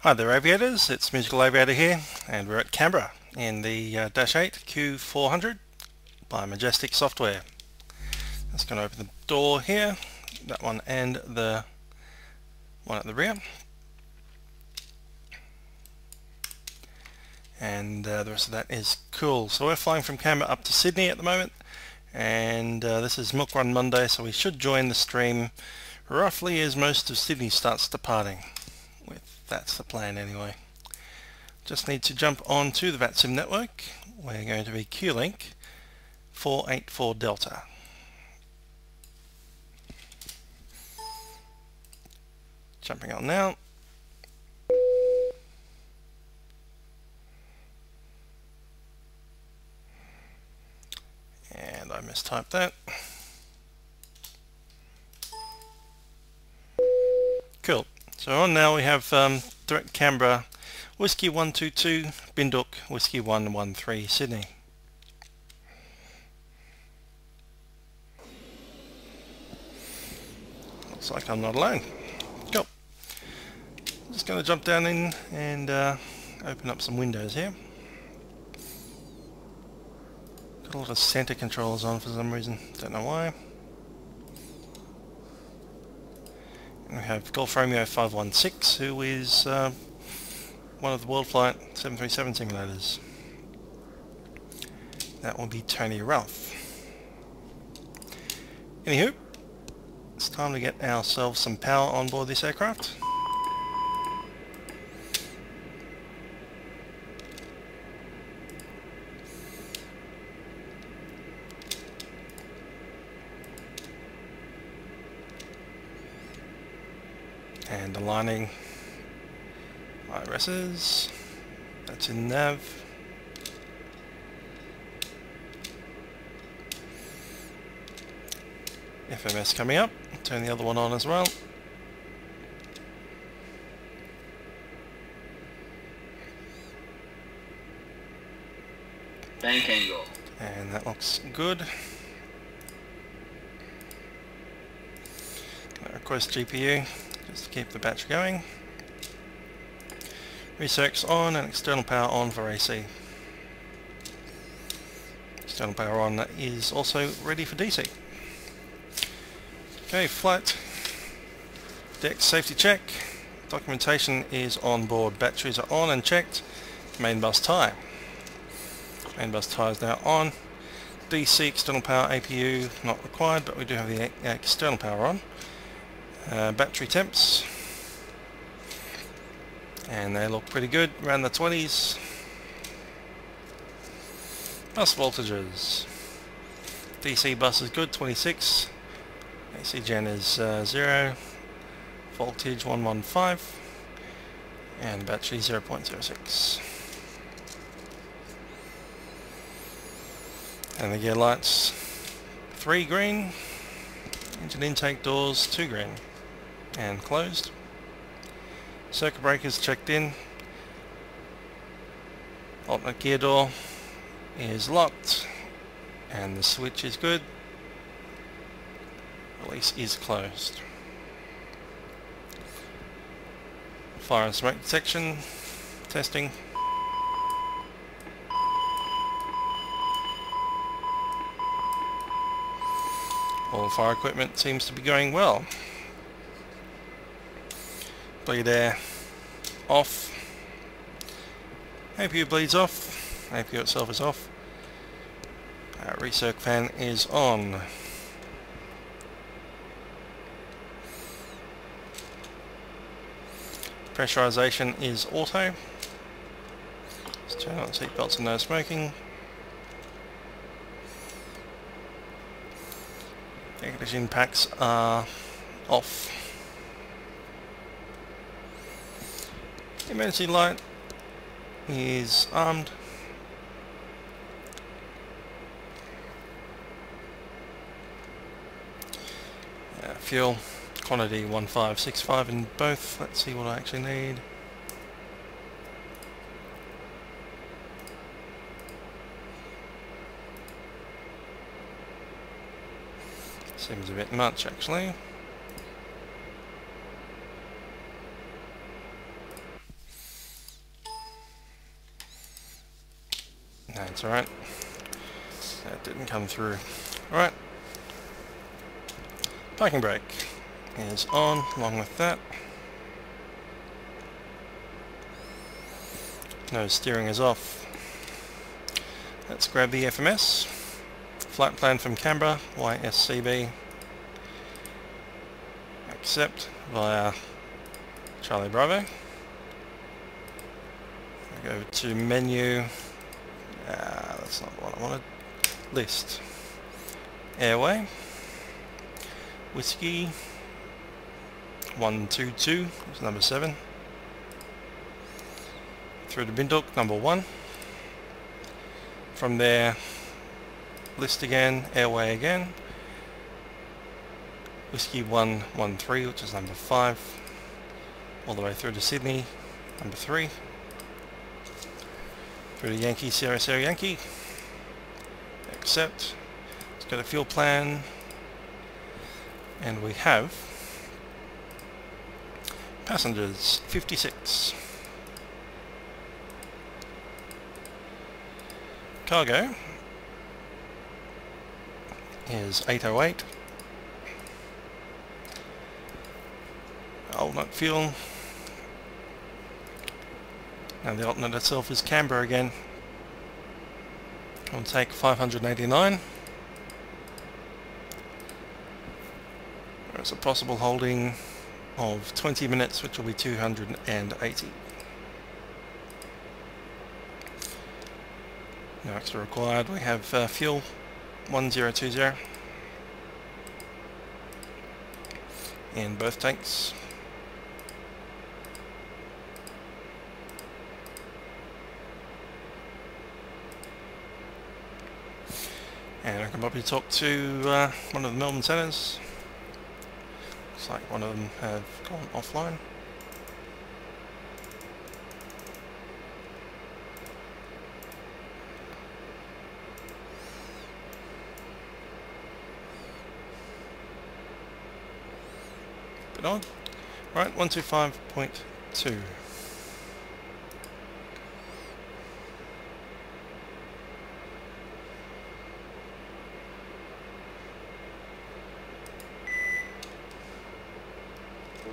Hi there aviators, it's Musical Aviator here, and we're at Canberra in the Dash 8 Q400 by Majestic Software. Just going to open the door here, that one and the one at the rear, and the rest of that is cool. So we're flying from Canberra up to Sydney at the moment, and this is MilkRun Monday, so we should join the stream roughly as most of Sydney starts departing. That's the plan anyway. Just need to jump onto the Vatsim network. We're going to be Q-Link 484 Delta. Jumping on now. And I mistyped that. Cool. So on now we have direct Canberra, Whiskey 122, Binduk, Whiskey 113, Sydney. Looks like I'm not alone. Cool. I'm just going to jump down in and open up some windows here. Got a lot of center controls on for some reason, don't know why. We have Golf Romeo 516, who is one of the World Flight 737 simulators. That will be Tony Ralph. Anywho, it's time to get ourselves some power on board this aircraft. And aligning IRSs, that's in nav. FMS coming up, turn the other one on as well. Bank angle. And that looks good. Request GPU. Just to keep the battery going. Recircs on and external power on for AC. External power on is also ready for DC. Okay, flight deck safety check. Documentation is on board. Batteries are on and checked. Main bus tie. Main bus tie is now on. DC external power APU not required, but we do have the external power on. Battery temps, and they look pretty good, around the 20s. Bus voltages, DC bus is good, 26, AC gen is 0, voltage 115, and battery 0.06. And the gear lights, 3 green, engine intake doors, 2 green. And closed. Circuit breakers checked in. Alternate gear door is locked, and the switch is good. Release is closed. Fire and smoke detection testing. All fire equipment seems to be going well. Bleed air off. APU bleeds off. APU itself is off. Recirc fan is on. Pressurization is auto. Let's turn on seat belts and no smoking. Air conditioning packs are off. Emergency light is armed. Fuel quantity 1565 in both. Let's see what I actually need. Seems a bit much actually. That's alright. That didn't come through. Alright. Parking brake is on along with that. Nose steering is off. Let's grab the FMS. Flight plan from Canberra, YSCB. Accept via Charlie Bravo. Go over to menu. That's not what I wanted. List. Airway. Whiskey. 122 is number 7. Through to Binduk, number 1. From there, list again, airway again. Whiskey 113, which is number 5. All the way through to Sydney, number 3. Through to Yankee, Sierra Sierra Yankee. Accept. Let's go to fuel plan. And we have passengers 56. Cargo is 808. Alternate fuel. And the alternate itself is Canberra again. I'll take 589. There's a possible holding of 20 minutes, which will be 280. No extra required. We have fuel 1020 in both tanks. And I can probably talk to one of the Melbourne centres. Looks like one of them have gone offline. Bit odd. Right, 125.2.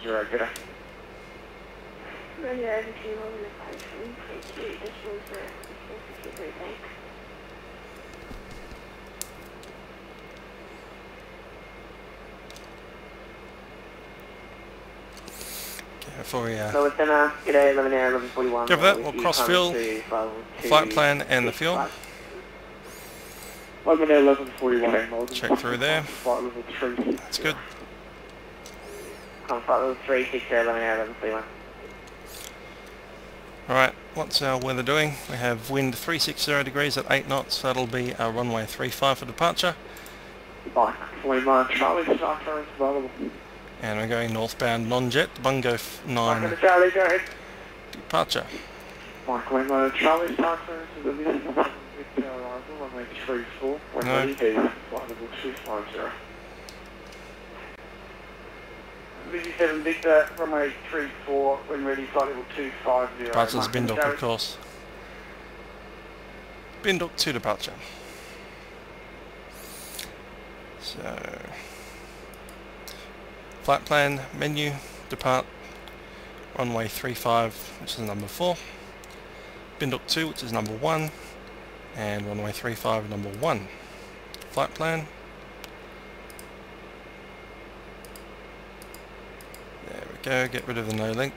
You're right, good. Radio over to you on the phone. Thank you. This was a great thanks. Before we So it's gonna get a 11 hour 1141. give that, we'll cross fuel, flight plan and the fuel. 11 hour 1141. Check through there. That's good. Flight level 36 11 hour 1141. Alright, what's our weather doing? We have wind 360 degrees at 8 knots. That'll be our runway 35 for departure. Bye. 41 Charlie, software is available. And we're going northbound non-jet, Bungo 9 Charlie, go ahead. departure. Mike Limo, Charlie, software is available. Runway 34. When No. ready, flight level 250. Victor 7 Victor, runway 34, when ready, flight level 250. Departure's Binduk, of course. Binduk to departure. So, flight plan, menu, depart, runway 35, which is number 4, Binduk 2, which is number 1, and runway 35, number 1. Flight plan. There we go, get rid of the no link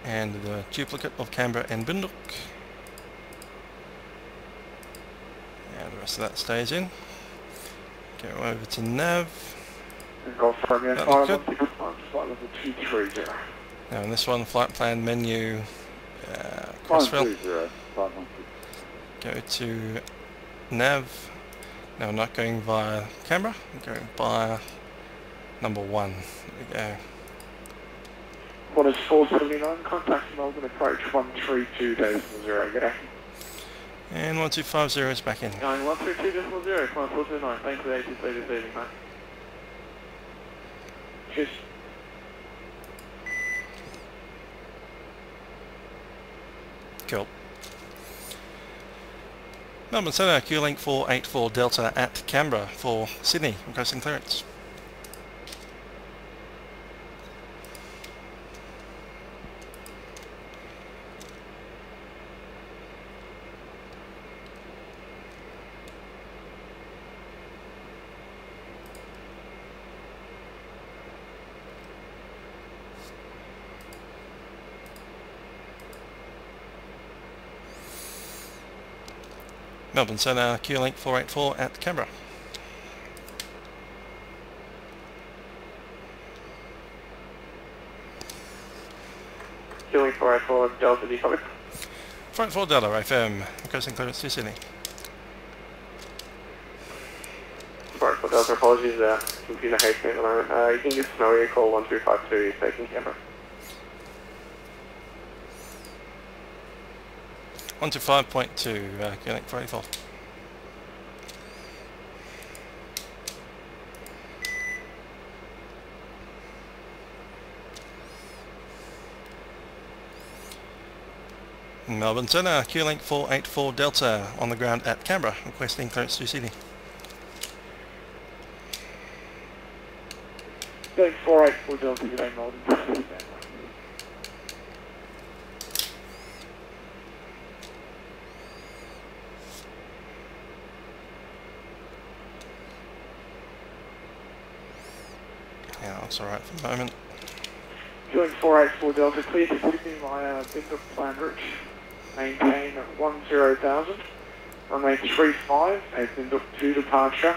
and the duplicate of Canberra and Binduk. And the rest of that stays in. Go over to nav. That looks good. Now in this one, flight plan, menu, crossfill. Go to nav. Now we're not going via Canberra, we're going via number 1. There we go. What is 479? Contact Melbourne approach 132.0. Good day. And 1250 is back in. Going 132.0, 429. Thanks for the 80 this evening, mate. Cheers. Cool. Melbourne Centre, Q-Link 484 Delta at Canberra for Sydney, requesting clearance. Melbourne Centre, Q-Link 484 at Canberra. Q-Link 484 Delta, D copy. 484 Delta, AFM, requesting clearance to Sydney. 484 Delta, apologies, computer hates me at the moment. You can just know your call 1252, taking Canberra. 125.2, Q-Link 484. Melbourne Centre, Q-Link 484 Delta on the ground at Canberra, requesting clearance to Sydney. Q-Link 484 Delta, good day, Melbourne. Yeah, that's alright for the moment. Q-Link 484 Delta, clear to Sydney via Binduk Plan Route. Maintain 10,000. Runway 35, a Binduk 2 departure.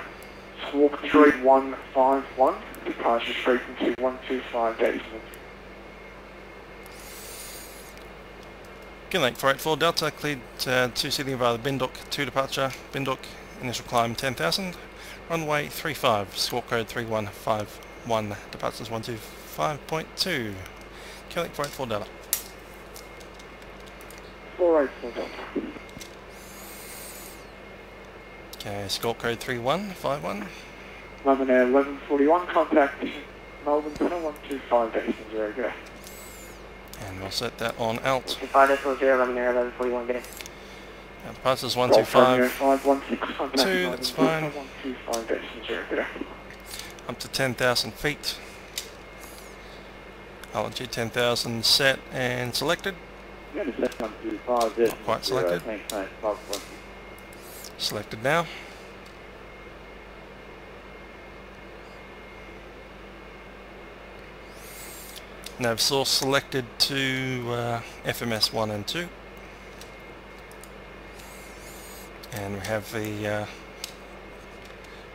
Squawk 3151, departure frequency 125 decimals. Q-Link 484 Delta, cleared to Sydney via the Binduk 2 departure. Binduk, initial climb 10,000. Runway 35, squawk code 3151, departures 125.2. Q-Link 484 Delta. 484 Delta. Okay, squawk code 3151. London Air 1141, contact Melbourne Centre 125 decimals, go. And we'll set that on alt. 5.0, London Air 1141, get in. Departures 125. 516, 2, that's fine. 125 decimals, go. Up to 10,000 feet. Altitude 10,000 set and selected. Not quite selected. Selected now. Nav source selected to FMS 1 and 2. And we have the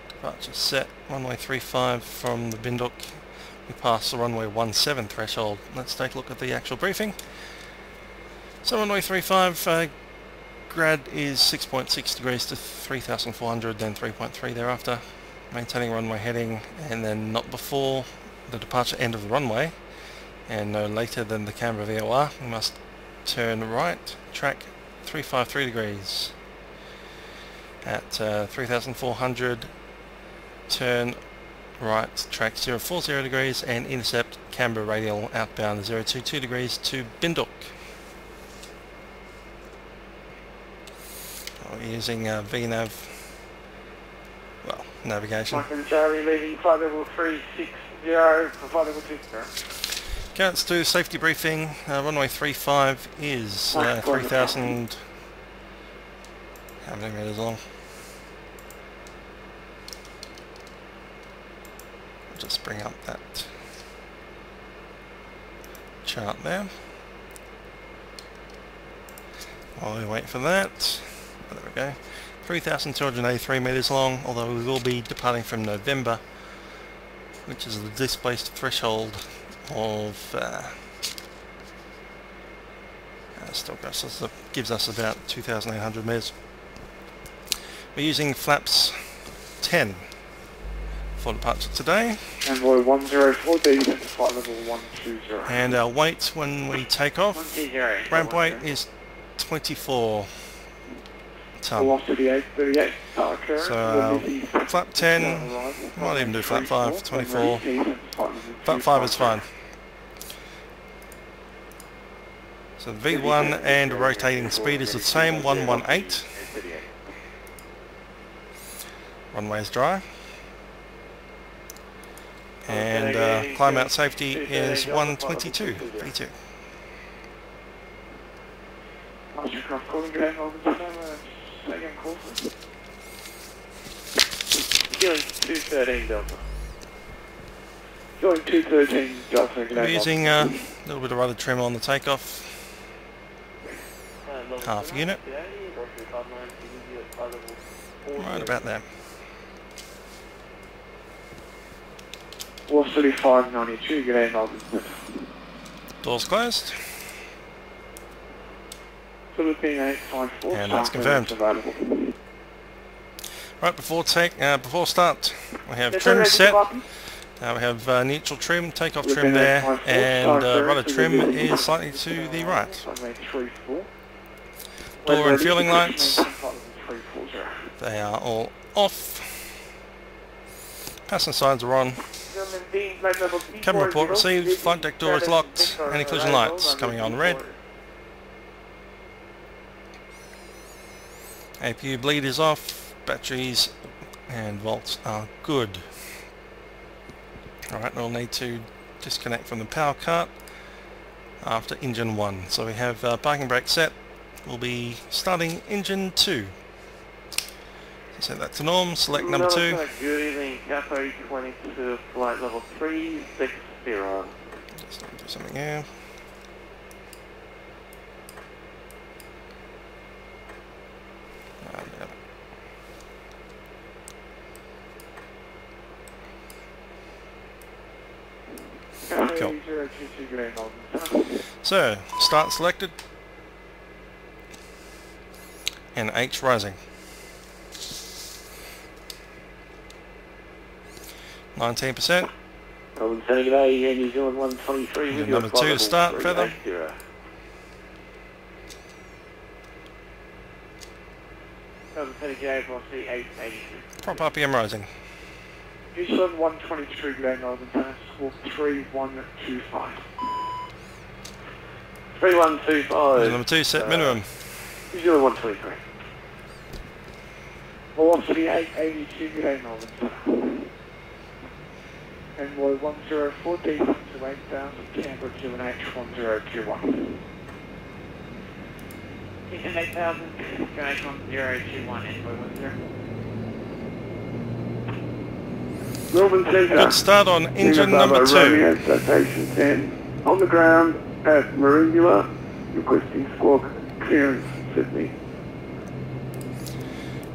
departure set, runway 35 from the Binduk. We passed the runway 17 threshold. Let's take a look at the actual briefing. So runway 35, grad is 6.6 degrees to 3,400, then 3.3 thereafter. Maintaining runway heading, and then not before the departure end of the runway, and no later than the Canberra VOR, we must turn right, track 353 degrees. At 3,400, turn right, track 040 degrees, and intercept Canberra radial outbound 022 degrees to Binduk. We're using VNav, well, navigation. Mike Charlie leaving flight level 360 for flight level 20. Okay, let's do safety briefing. Runway 35 is 3,000, how many meters long? I'll just bring up that chart there. While we wait for that, oh, there we go. 3,283 meters long, although we will be departing from November, which is the displaced threshold of still gives us about 2,800 meters. We're using flaps 10 for departure today. Envoy 104, descent to flight level 120. And our weight when we take off, 120. ramp weight is 24 ton. Velocity 838, So flap 10, might even do flap 5, 24. Flap 5 is fine. So V1 and rotating speed is the same, 118. Runway's dry. And climb out safety is 122 V2. Mastercraft calling, good day, Melbourne. Second call. Feeling 213 Delta. Going 213 Delta, good day. We're using a little bit of rudder trim on the takeoff. Half unit. Right about there. YSSY 592, good day, Melbourne. Doors closed. Philippine 854. And that's confirmed. Available. Right, before start, we have trim set. We have neutral trim, takeoff trim there, and rudder trim is slightly to the right. Door and fueling lights, they are all off. Passenger signs are on. Cabin report received, flight deck door is locked, anti-collision lights coming on red. APU bleed is off, batteries and volts are good. Alright, we'll need to disconnect from the power cart after engine 1. So we have parking brake set. We'll be starting engine 2. Set that to norm, select number 2. Good evening, Capo 22, flight level 360. Just need to do something here. Cool. So, start selected. And H rising. 19%. Melbourne Center, g'day, New Zealand 123 with Number 2 to start, feather. Melbourne Center, g'day, velocity 882. Prop RPM rising. New Zealand 123, good day, Melbourne Center, score 3125. 3125. Number 2 set minimum. New Zealand 123. Velocity 882, good day, Melbourne Center. Envoy 104, deep to 8000, Canberra QNH 1021. Houston 8000, QNH 1021, Envoy 10. Melbourne Centre. Good start on engine number 2. Romeo, Citation 10. On the ground at Maringula, requesting squawk clearance, Sydney.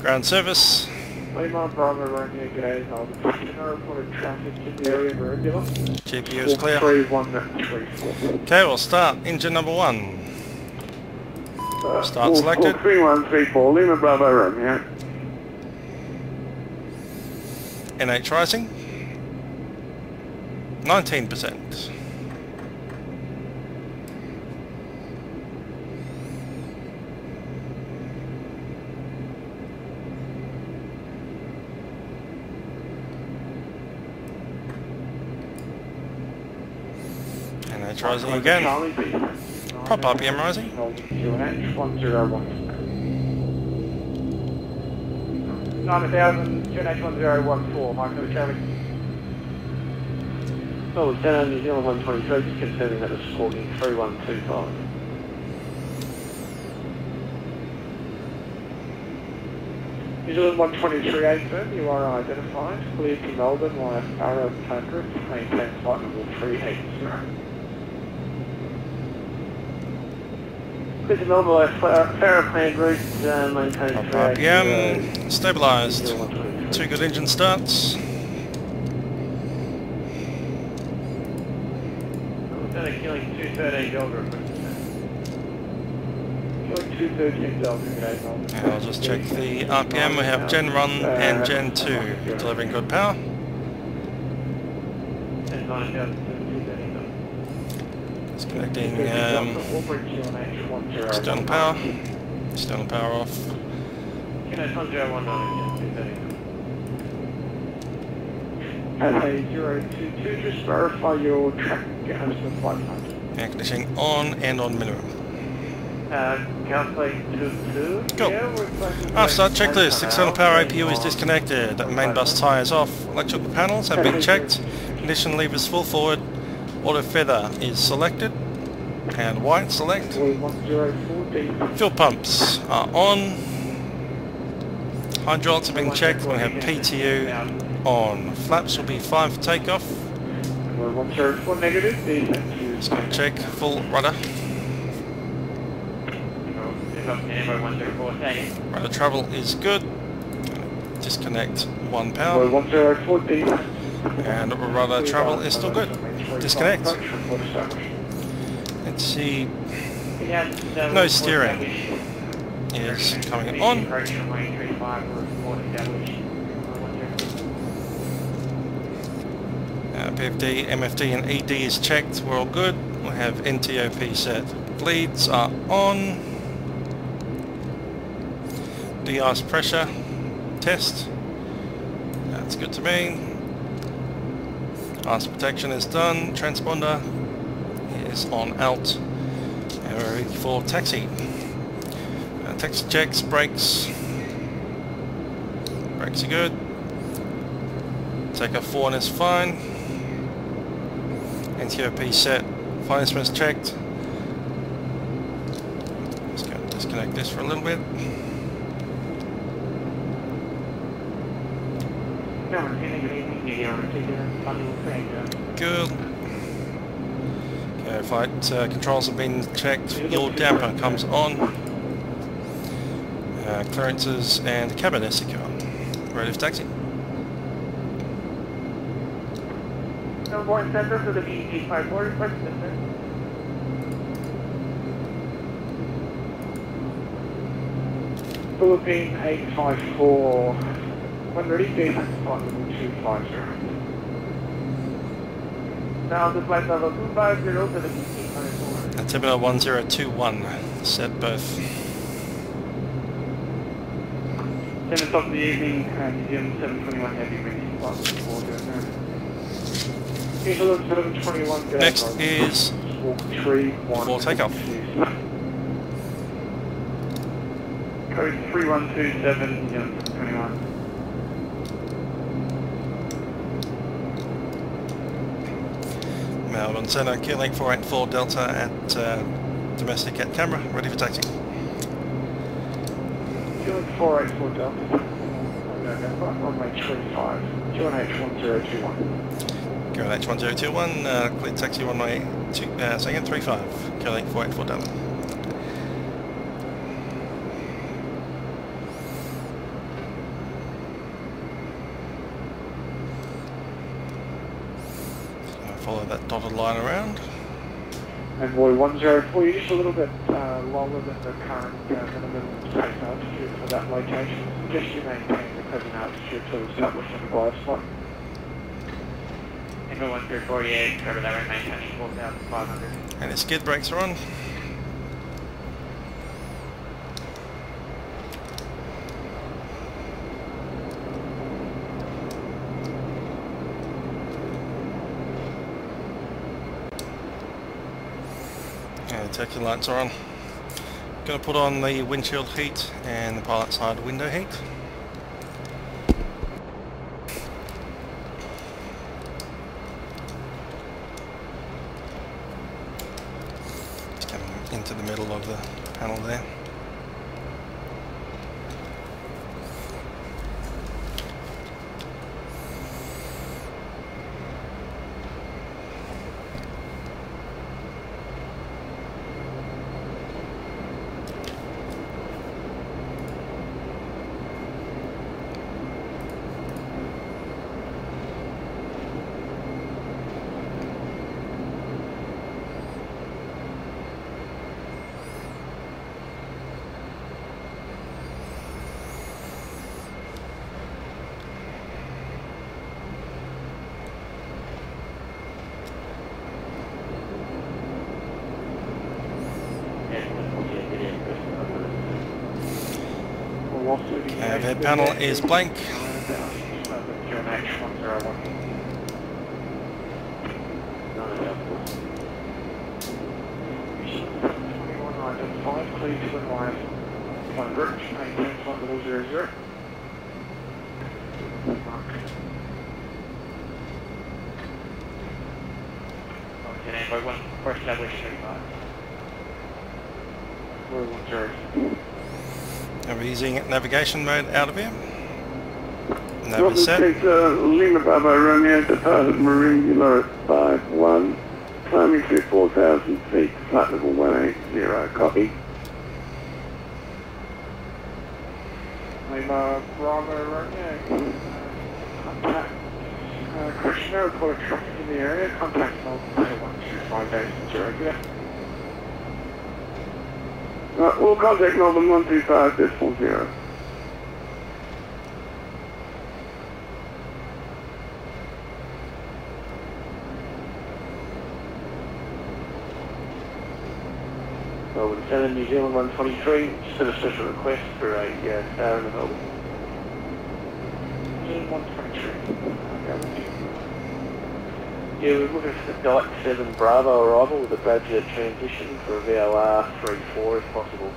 Ground service. Lima, Bravo, Romeo, g'day, Melbourne Centre. Reported traffic in the area of Maringula. GPU is clear. 3134. Okay, we'll start engine number 1. Start selected. 3134, Lima, Bravo, Romeo. NH rising. 19%. NH rising again. Prop RPM rising. QNH 101. 9000, QNH 1014, Mike for the Charlie. Melbourne Center, New Zealand 123, just confirming that it's squawking 3125. New Zealand 123, A-firm, you are identified. Clear to Melbourne via Arrow Tanker, maintain flight level 380. Clear to Melbourne via Farrow planned route, maintain 380. RPM stabilised. 2 good engine starts. Killing 213 Delta. Killing 213 Delta, g'day, Melbourne. And I'll just check the RPM. We have Gen 1 and Gen 2 delivering good power. Disconnecting external power. External power off. At a 022, just verify your tracking gas and flight path. Air conditioning on and on minimum. Calculate 2. Cool. Yeah, we're collecting After start like checklist, 10 external power hours, APU is disconnected, main bus tie is off, electrical panels have been checked, ignition levers full forward, auto feather is selected, and white select. Fuel pumps are on, hydraulics have been checked, we have PTU on, flaps will be fine for takeoff. 104 negative, Just going to check full rudder. Rudder travel is good. Disconnect 1 power. 104 D. And rudder travel is still good. Disconnect. Let's see. No steering is coming on. PFD, MFD and ED is checked. We're all good. We have NTOP set. Bleeds are on. De-ice pressure test. That's good to me. Ice protection is done. Transponder is on out. And we're ready for taxi. Taxi checks, brakes. Brakes are good. Takeoff 4 is fine. NTOP set. Fire instruments checked. Just going to disconnect this for a little bit. Good. Okay, flight controls have been checked. Fuel damper comes on. Clearances and cabin is secure. Ready for taxi. Board center for the DH8D board participant. Philippine 854. When ready, descent flight level 250. Now the flight level 250 for the DH8D. Altimeter 1021. Set both. 10 o'clock in the evening, Museum 721 heavy reaching flight level 721. Next is for takeoff. Code 3127, Museum 721. Melbourne Centre, Q-Link 484 Delta at domestic at Canberra, ready for taxi. Q-Link 484 Delta, runway 35, QNH1021. QNH1021, clear taxi runway 35, Q-Link 484 Delta. Follow that dotted line around. And Envoy 104, you're just a little bit longer than the current minimum safe altitude for that location. Just you maintain the present altitude to establish a glide slot. Envoy 1348, cover that right, maintaining 4,500. And the skid brakes are on. And taxi lights are on. Going to put on the windshield heat and the pilot side window heat. Just coming into the middle of the panel there. Head panel is blank. please to advise one route, maintain flight level 00. Okay, one first establish 35. We're 10. Are we using navigation mode out of here? Nav Robert is set. Lima Bravo Romeo departed Marine Below at 5-1, climbing through 4,000 feet, flight level 180, copy. Lima Bravo Romeo. Contact. Questionnaire report traffic in the area. Contact 125 days to regular. We'll contact Melbourne 125.0. Melbourne 7, New Zealand 123, just a special request for a star in the Melbourne. New Zealand 123. Yeah, we're looking for the Delta 7 Bravo arrival with a Badger transition for a VOR 34 if possible.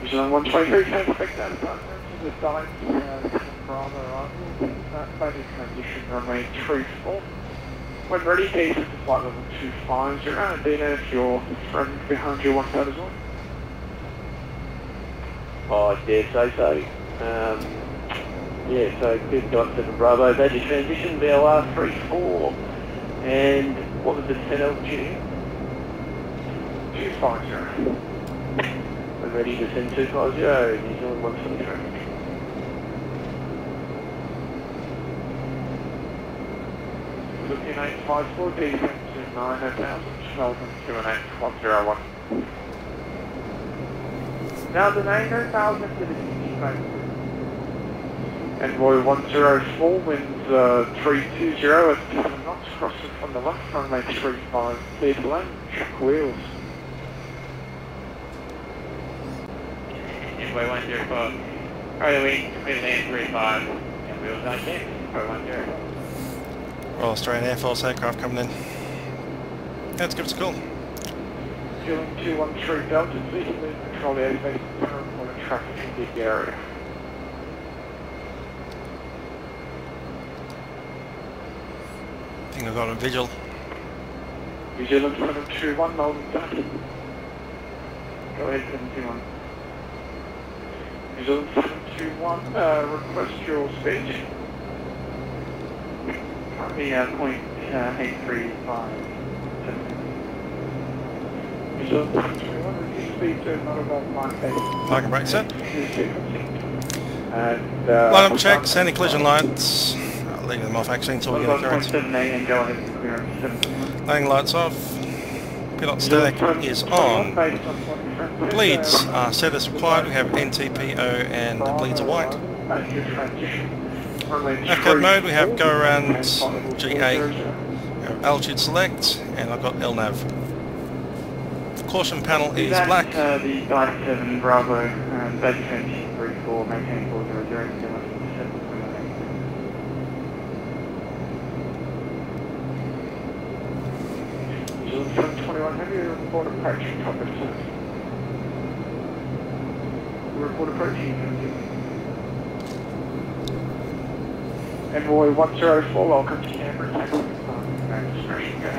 New Zealand 123, can expect that partner to the Delta Bravo arrival. Badger transition runway 34. When ready, please to flight level 250. Dina, if your friend behind you wants that as well. Oh, I dare say so. Yeah, so good Delta 7 Bravo, Badger transition, VOR 34. And what was the descent altitude? 250. When ready, descend 250, New Zealand 123. Looking 854, descent to 9,000, Melbourne 218,101. Now the 9,000 to the DH space. Envoy 104, winds 320 at 7 knots, crossing from the left, runway 35, clear to land, check wheels. Envoy 104, early wind, clear to land 35, and wheels on deck, Envoy 10. Royal Australian Air Force aircraft coming in. Let's give us a call. Fueling 213 Delta, please leave control the airspace center for the traffic in the area. I think I've got a visual. New Zealand 721, Melbourne Duck. Go ahead, 721. New Zealand 721, request your speech. Currently point 835. New Zealand 721, reduce speed to not above 9 Parking brake set. And Line up checks, any collision lights. I'll leave them off actually until we get a clearance. 1.78 and go ahead and clearance 721. Landing lights off. Pilot static is on. Bleeds are set as required. We have NTPO and the bleeds are white. AFCAD mode, we have go around GA. We have altitude select, and I've got LNAV. The caution panel is black. The Delta 7 Bravo, Badger transition 34, maintain 400, Zealand 21 heavy, report approaching top of 7. Report approaching. Envoy 104, welcome to Canberra, takeoff and discretion go.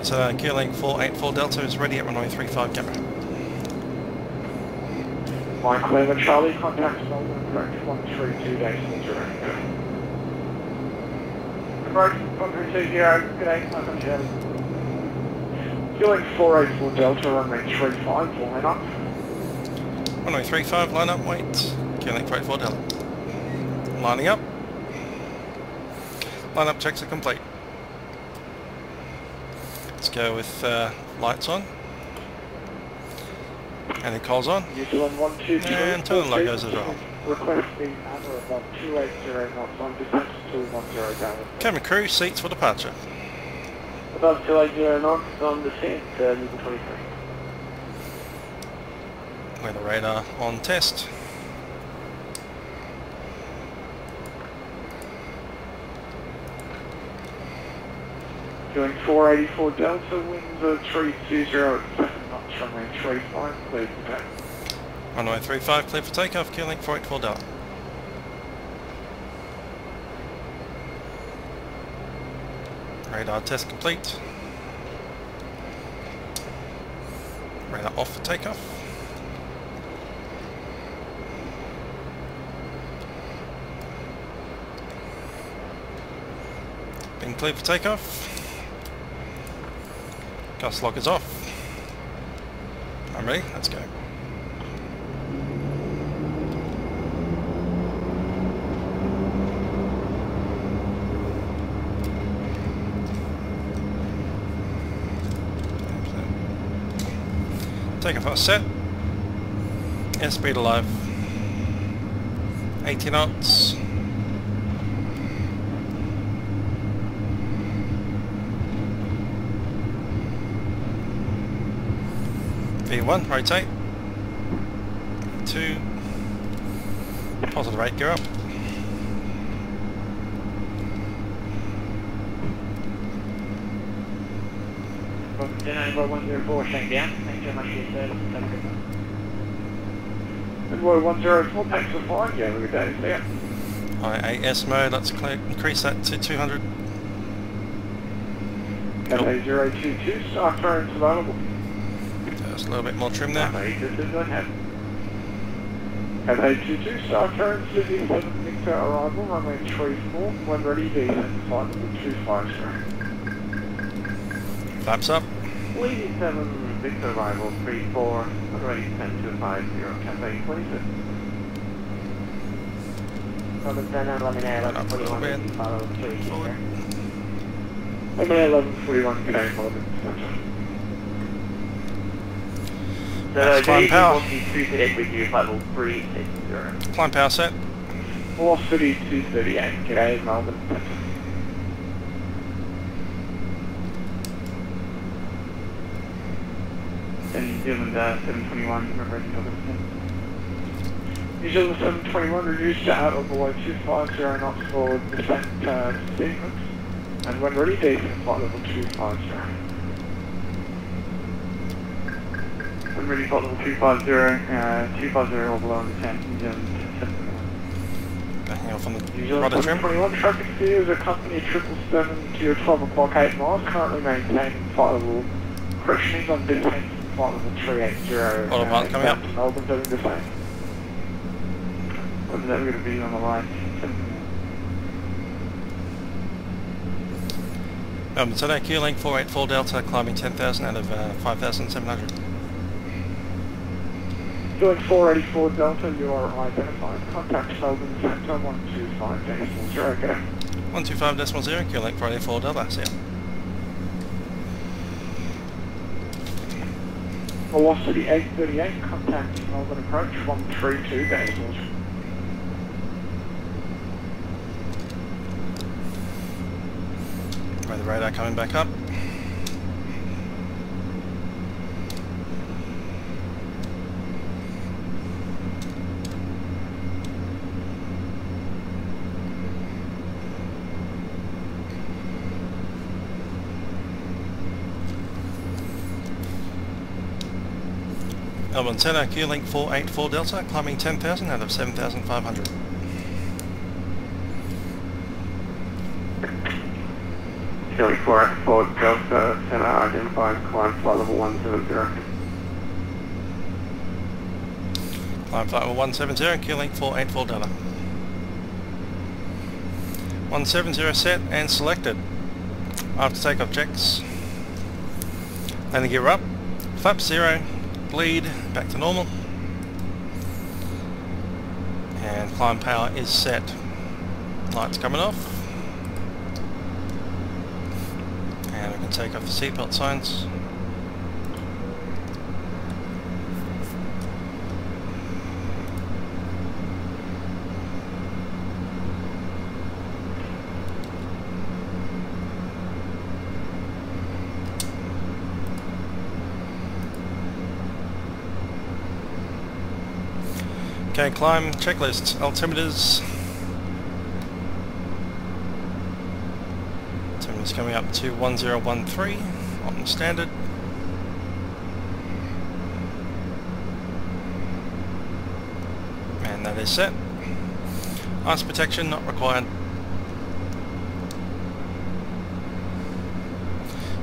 So QLink 484 Delta is ready at runway 35 Canberra. Mike Cleveland Charlie, contact Melbourne approach 132 days and 0. Approach 132 good day, welcome to Charlie. Fueling 484 Delta, runway 35, line up. Runway 35, line up, wait. QLink 484 Delta. Lining up. Line up checks are complete. Let's go with lights on. And the calls on. New Zealand 123. And turn the logos as well. Request speed under above 280 knots on descent to 210 down. Cabin crew, seats for departure. Above 280 knots on descent, Newton 23. Weather radar on test. Doing 484 Delta, winds are 320 at 7 knots, runway 35, clear for takeoff. Runway 35, clear for takeoff, Q-Link 484 Delta. Radar test complete. Radar off for takeoff. Being cleared for takeoff. Gas lock is off. I'm ready, let's go. Takeoff our set. Airspeed alive. 80 knots. V1, rotate. V2. Positive rate, gear up. Denver 104, shutting down. Thanks very much for your service. Have a good one. Envoy 104, thanks for flying. Yeah, have a good day. See ya. IAS mode, let's increase that to 200. Cathay 022, start turns available. Just a little bit more trim there. Cathay 22, start turns, Lizzie 7 Victor arrival, runway 34, when ready, descent, flight level 250. Flaps up. Lady 7 Victor arrival 34, ready 10250, Cathay 26. Lieutenant, let me know, 1141, follow 3 Forward. Let me know 1141, K, follow So, climb power. Velocity 238 with you, level 360. Climb power set. Velocity 238, G'day, Melbourne. And New Zealand 721, remember to go New Zealand 721 reduced to out or below 250 knots for descent sequence. And when ready, descent flight level 250. When ready, flight level 250, 250 or below on descent, New Zealand 721. Backing off on the New Zealand rudder trim. 721 traffic steers a company 777 to your 12 o'clock 8 miles, currently maintaining flight level corrections on descent flight level 380. Autopilot coming up. Melbourne doing the same. What's that going to be on the line? Today Q-Link 484 Delta, climbing 10,000 out of 5,700. Doing 484 Delta, you are identified. Contact Melbourne Centre 125.0, go. 125.0, Q-Link 484 Delta, see ya. Velocity 838, contact Melbourne approach 132.0. The radar coming back up. Melbourne Centre, Q-Link 484 Delta, climbing 10,000 out of 7,500. Q-Link 484 Delta, Centre identified, climb flight level 170. Climb flight level 170, Q-Link 484 Delta. 170 set and selected. After takeoff checks. Landing gear up, flap 0, bleed, back to normal. And climb power is set. Lights coming off. And we can take off the seatbelt signs. Okay, climb checklist, altimeters coming up to 1013 on the standard. And that is set. Ice protection not required.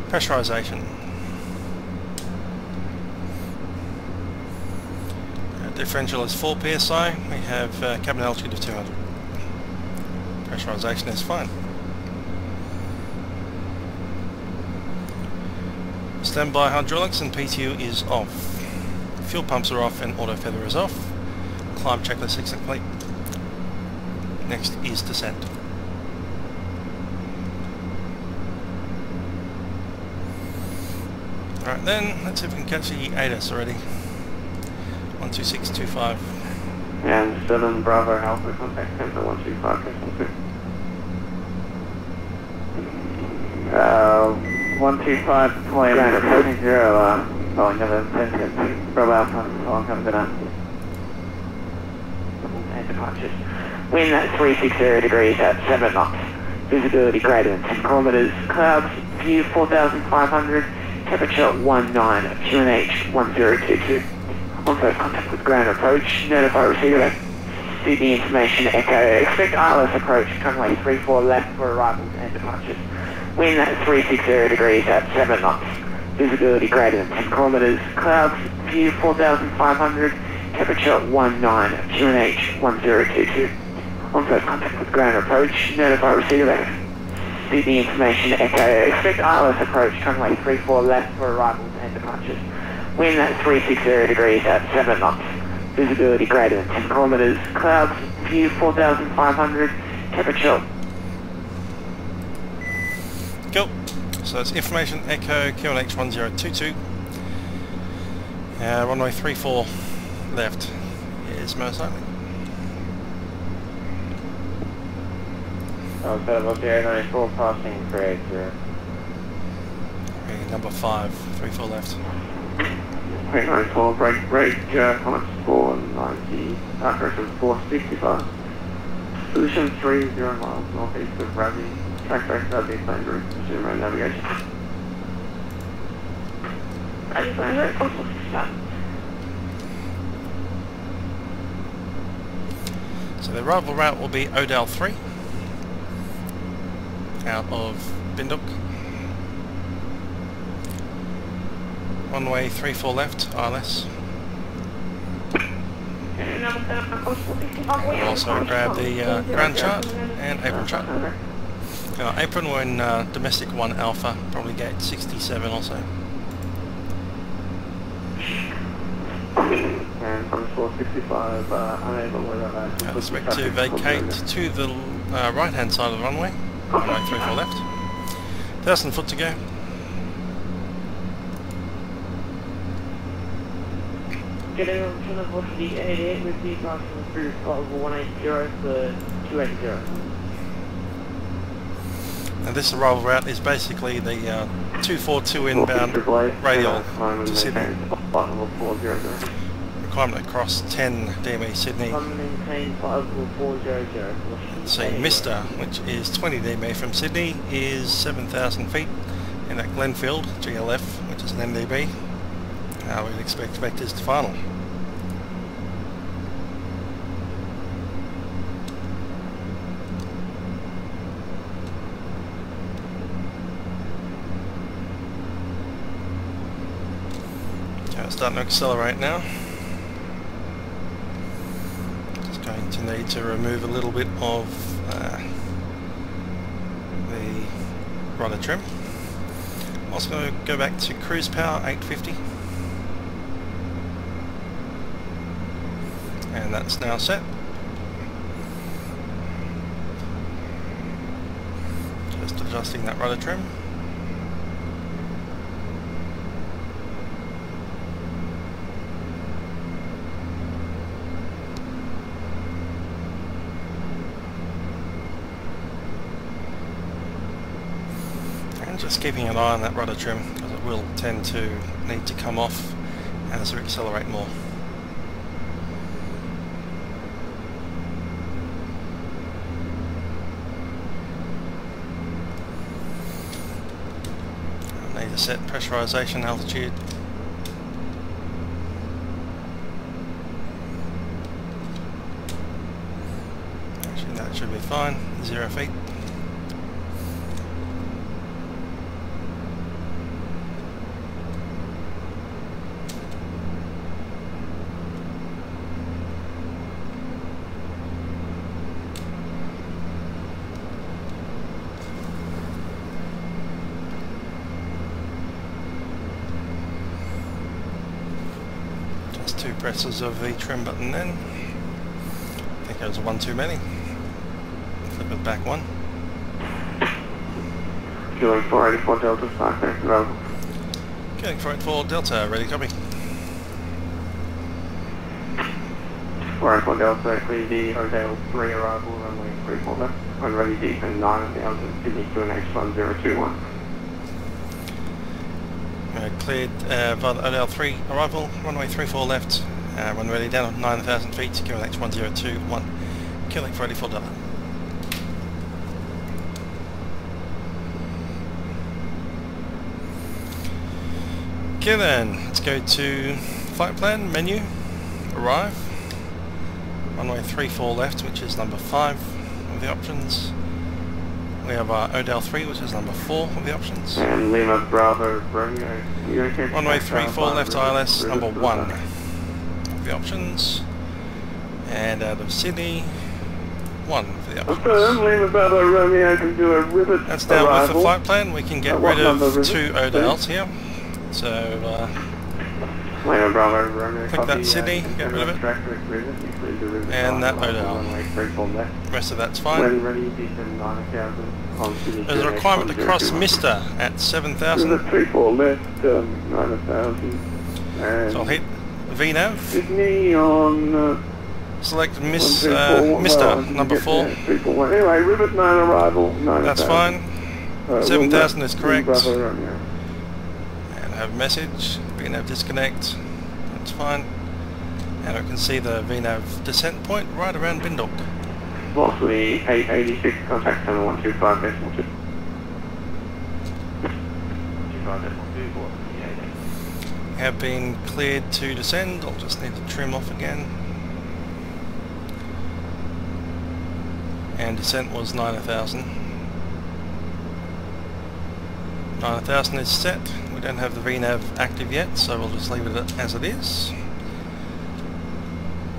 Pressurization. Differential is 4 psi. We have cabin altitude of 200. Pressurization is fine. Standby hydraulics and PTU is off. Fuel pumps are off and auto feather is off. Climb checklist is complete. Next is descent. Alright then, let's see if we can catch the ADAS already. 12625. And 7 Bravo Alpha, contact center 125. 125 deploying approaching 0, following another 10 Bravo Alpha, following coming to that. And departures. Wind at 360 degrees at 7 knots. Visibility greater than 10 kilometers. Clouds, view 4,500. Temperature 19, QNH 1022. On first contact with ground approach, notify receiver, Sydney information echo. Expect ILS approach, runway 34 left for arrivals and departures. Wind at 360 degrees at 7 knots. Visibility greater than 10 kilometers. Clouds, view 4,500. Temperature 19, QNH 1022. On first contact with ground approach, notify receiver, Sydney information echo. Expect ILS approach, runway 34 left for arrivals and departures. Wind at 360 degrees at 7 knots. Visibility greater than 10 kilometers. Clouds, view 4,500. Temperature. Cool. So it's information echo QNH 1022. Runway 34 left is most likely. Oh, set up 094 passing grade 0. Okay, number 5, 34 left. 894, brake, comments 490, correction 465. Position 30 miles northeast of Ravi. Track back to the same route, resume road navigation. So the arrival route will be Odell 3 out of Binduk. Runway 34 left, ILS. We'll also grab the ground chart and apron chart. Apron, we're in domestic 1 Alpha, probably gate 67 or so. And from 465, unable with I expect to vacate to the right hand side of the runway. Runway 34 left. 1,000 foot to go. Getting on to the velocity 88 with the passing through flight level 180 for 280. And this arrival route is basically the 242 inbound radial to Sydney. Requirement across 10 DME Sydney. Let's see, Mister, which is 20 DME from Sydney, is 7,000 feet in at Glenfield, GLF, which is an MDB. We'd expect vectors to final. Okay, it's starting to accelerate now. Just going to need to remove a little bit of the rudder trim. Also going to go back to cruise power 850. And that's now set. Just adjusting that rudder trim. And just keeping an eye on that rudder trim, because it will tend to need to come off as we accelerate more. to set pressurization altitude. Actually that should be fine, 0 feet. Just 2 presses of the trim button then. I think it was 1 too many. Flip it back 1. Q400 484 Delta, available. Q400 484 Delta, ready, copy. 484 Delta, clear the Odell 3 arrival, runway 34 left. On ready deep and 9,000, Sydney QNH1021. Cleared via the Odell 3 arrival, runway 34 left, when ready down at 9,000 feet, QNH 1021, QNH 484 Delta. Okay then, let's go to flight plan, menu, arrive, runway 34 left, which is number 5 of the options. We have our Odell 3, which is number 4 of the options. And Lima Bravo Romeo. Runway 34 left ILS, number 1 of the options. And out of Sydney, 1 for the options. Affirm, Lima Bravo Romeo can do a rivet. That's down arrival. with the flight plan. We can get rid of 2 Odells here. So, Lima Bravo Romeo. click that Sydney, get rid of it. And that Odell. Rest of that's fine. When ready, decent 9,000 on Sydney. There's a requirement to cross Mister at 7,000. 34 left, 9,000. So I'll hit VNav. Sydney on. Select Mister, number 4. Anyway, rivet 9 arrival. 9,000. That's fine. 7,000 is correct. Bravo Romeo. And I have a message. VNav disconnect. That's fine. And I can see the VNav descent point right around Binduk. Velocity 886, contact channel 125 decimal 2. 25 decimal 2, velocity 886. Have been cleared to descend. I'll just need to trim off again. And descent was 9,000. 9,000 is set. We don't have the VNav active yet, so we'll just leave it as it is.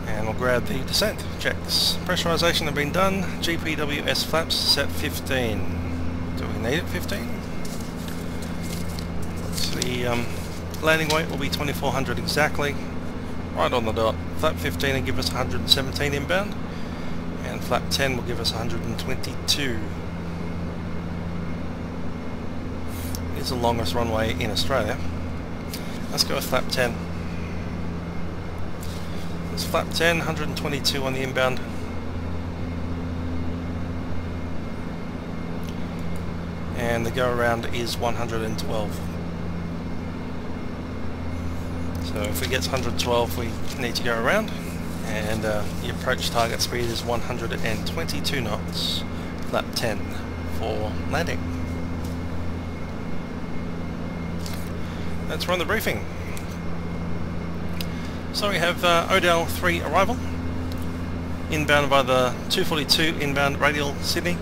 And we'll grab the descent checks. Pressurization have been done. GPWS flaps set 15. Do we need it 15? So the landing weight will be 2,400 exactly. Right on the dot. Flap 15 will give us 117 inbound. And flap 10 will give us 122. It's the longest runway in Australia. Let's go with flap 10. It's flap 10, 122 on the inbound. And the go around is 112. So if we get to 112 we need to go around. And the approach target speed is 122 knots, flap 10 for landing. Let's run the briefing. So we have Odell 3 arrival, inbound by the 242 inbound radial Sydney,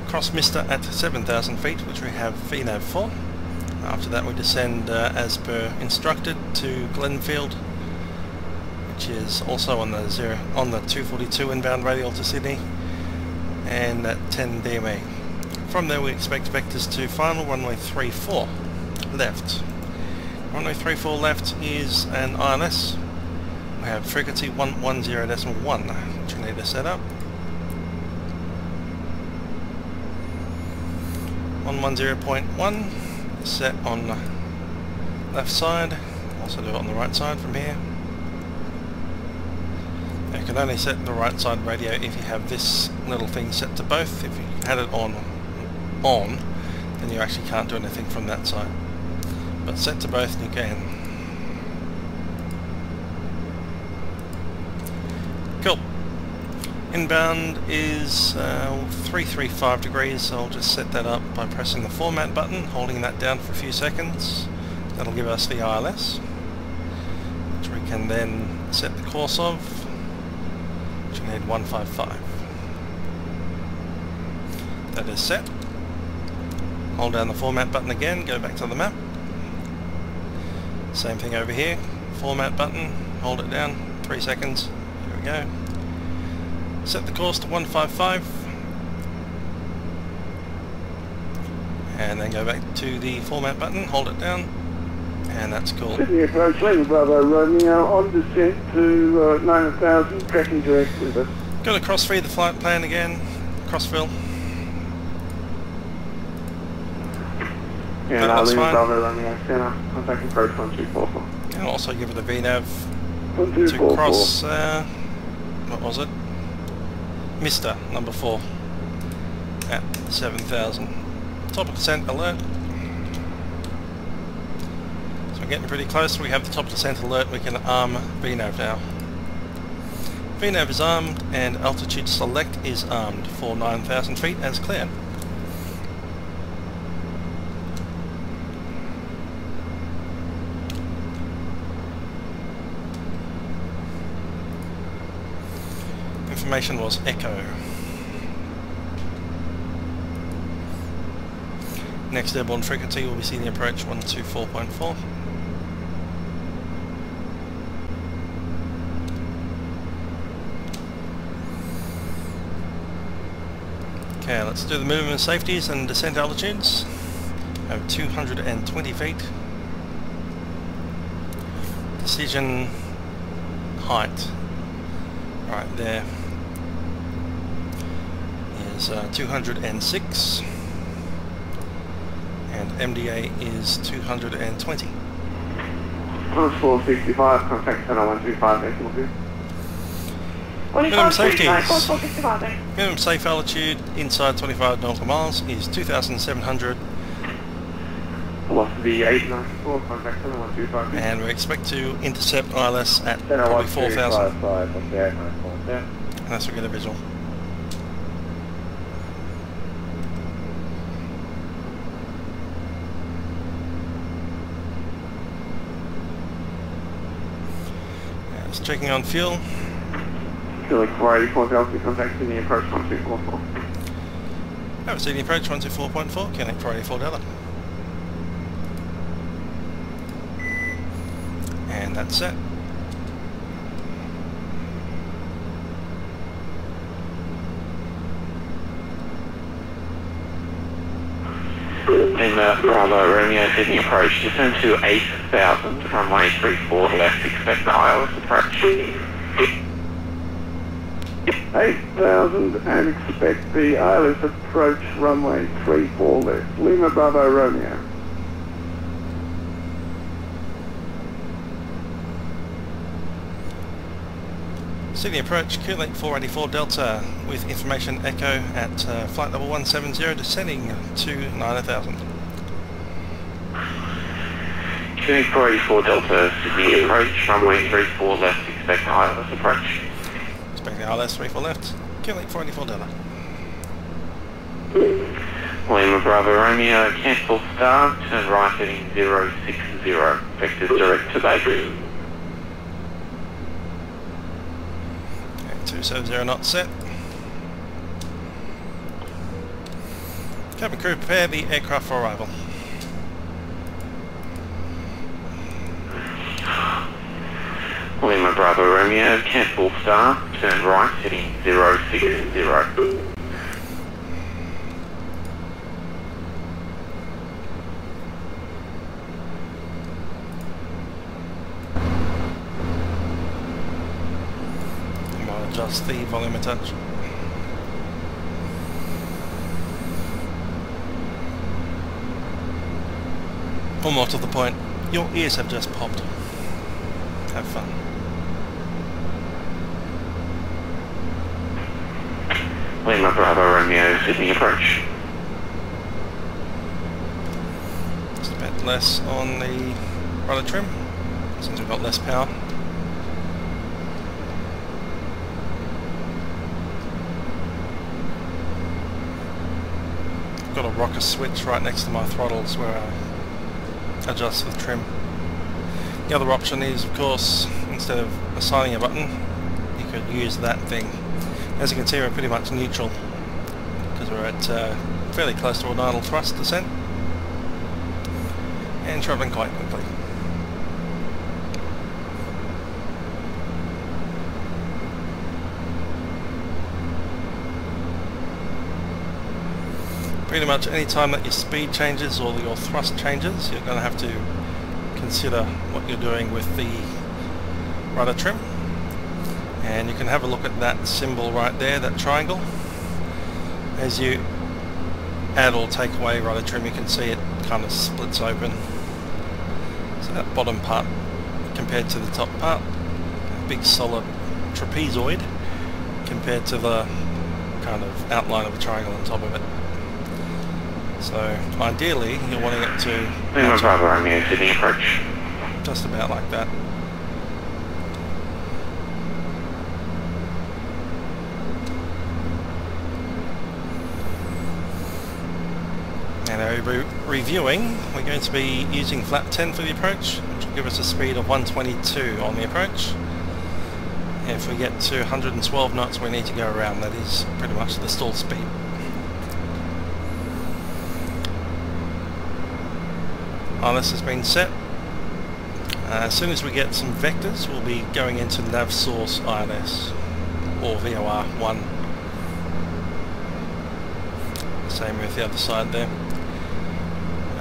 cross Mister at 7,000 feet, which we have VNav for. After that we descend as per instructed to Glenfield, which is also on the 242 inbound radial to Sydney, and at 10 DME. From there we expect vectors to final runway 34 left. Runway 34 left is an ILS. We have frequency 110.1, which we need to set up. 110.1 set on the left side. Also do it on the right side from here. You can only set the right side radio if you have this little thing set to both. If you had it on, then you actually can't do anything from that side. But set to both and you can. Cool. Inbound is 335 degrees, so I'll just set that up by pressing the format button, holding that down for a few seconds. That'll give us the ILS, which we can then set the course of, which we need 155. That is set. Hold down the format button again, go back to the map. Same thing over here, format button, hold it down, 3 seconds, there we go. Set the course to 155, and then go back to the format button, hold it down, and that's cool. Sydney approach, Lima Bravo Romeo, on descent to 9000, tracking direct with us. Got to cross-feed the flight plan again, cross-fill. Yeah, That's Lima fine. Bravo Romeo, center, contact approach 1244. And also give it a VNav to 1244. cross, what was it? Mr. number 4 at 7000. Top of descent alert. So we're getting pretty close. We have the top of descent alert. We can arm VNav now. VNav is armed and altitude select is armed for 9000 feet as cleared. Information was Echo. Next airborne frequency will be Sydney approach 124.4. Okay, let's do the movement safeties and descent altitudes. Over 220 feet. Decision height. Right there. Is 206 and MDA is 220. 465, contact center 125, decimal 2. Minimum safeties. 465, Minimum safe altitude inside 25 nautical miles is 2,700 Velocity 894, contact center 125. and we expect to intercept ILS at probably 4,000 unless we get a visual. Just checking on fuel. Fueling 484 Delta, contact Sydney approach 1244. Have Sydney approach 124.4, connect 484 Delta. And that's set. Lima Bravo Romeo Sydney approach, descend to 8000, runway 34 left, expect ILS approach. 8000 and expect the ILS approach runway 34 left. Lima Bravo Romeo. Sydney approach, Q-Link 484 Delta with information Echo at flight level 170 descending to 9000. Q-Link 484 Delta, Sydney approach, runway 34 left, expect ILS approach. Expecting ILS 34 left, Q-Link 484 Delta. Lima Bravo Romeo, cancel star, turn right heading 060, vectors direct to base. 270 knots set. Cabin crew prepare the aircraft for arrival. Lima Bravo Romeo, cancel star, turn right heading 060. Adjust the volume a touch. Or more to the point, your ears have just popped. Have fun. Lima Bravo Romeo, Sydney approach. Just a bit less on the rudder trim, since we've got less power. got a rocker switch right next to my throttles where I adjust the trim. The other option is, of course, instead of assigning a button, you could use that thing. As you can see, we're pretty much neutral because we're at fairly close to an idle thrust descent and travelling quite quickly. Pretty much any time that your speed changes or your thrust changes, you're going to have to consider what you're doing with the rudder trim. And you can have a look at that symbol right there, that triangle. As you add or take away rudder trim, you can see it kind of splits open. So that bottom part compared to the top part, a big solid trapezoid compared to the kind of outline of a triangle on top of it. So ideally you're wanting it to Sydney approach. Just about like that. And reviewing, we're going to be using flap 10 for the approach, which will give us a speed of 122 on the approach. If we get to 112 knots, we need to go around. That is pretty much the stall speed. ILS has been set. As soon as we get some vectors, we'll be going into nav source ILS or VOR1. Same with the other side there.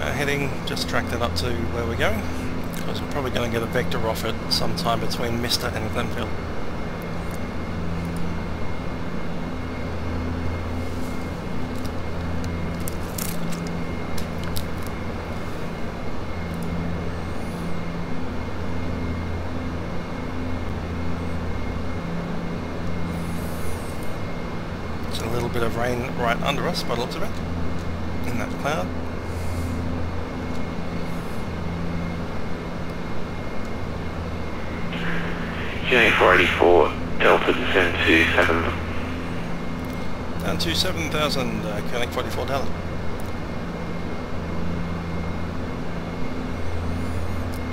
Heading, just track that up to where we're going, because we're probably going to get a vector off it sometime between Mister and Glenfield. There's a little bit of rain right under us by the looks of it, in that cloud. Q484 Delta descend to 7. Down to 7,000, Koenig 44 Delta.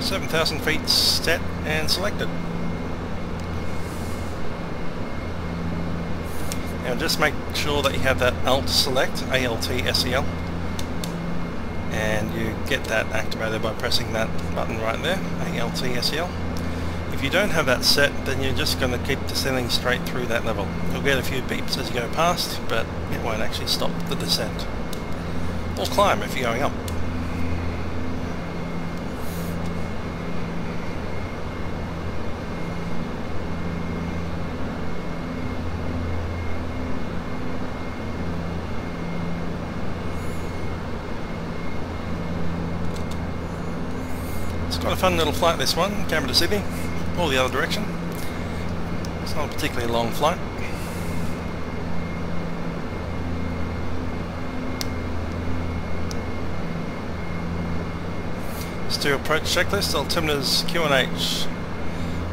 $7,000 feet set and selected. Now just make sure that you have that Alt select, ALT-SEL, and you get that activated by pressing that button right there, ALT-SEL. If you don't have that set, then you're just going to keep descending straight through that level. You'll get a few beeps as you go past, but it won't actually stop the descent. Or climb if you're going up. It's quite a fun little flight, this one, Canberra to Sydney. Or the other direction. It's not a particularly long flight. Let's do approach checklist. Altimeter's QNH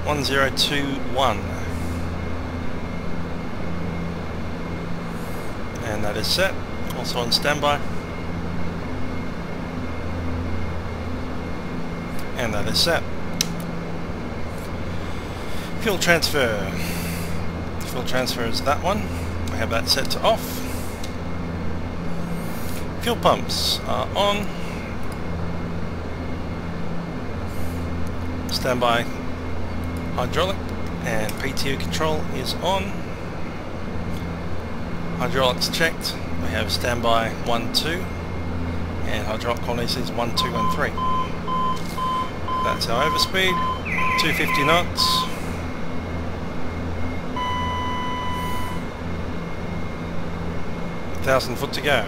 1021. And that is set. Also on standby. And that is set. Fuel transfer. Fuel transfer is that one. We have that set to off. Fuel pumps are on. Standby hydraulic and PTO control is on. Hydraulics checked. We have standby 1, 2 and hydraulic quantities is 1, 2 and 3. That's our overspeed. 250 knots. 1,000 foot to go.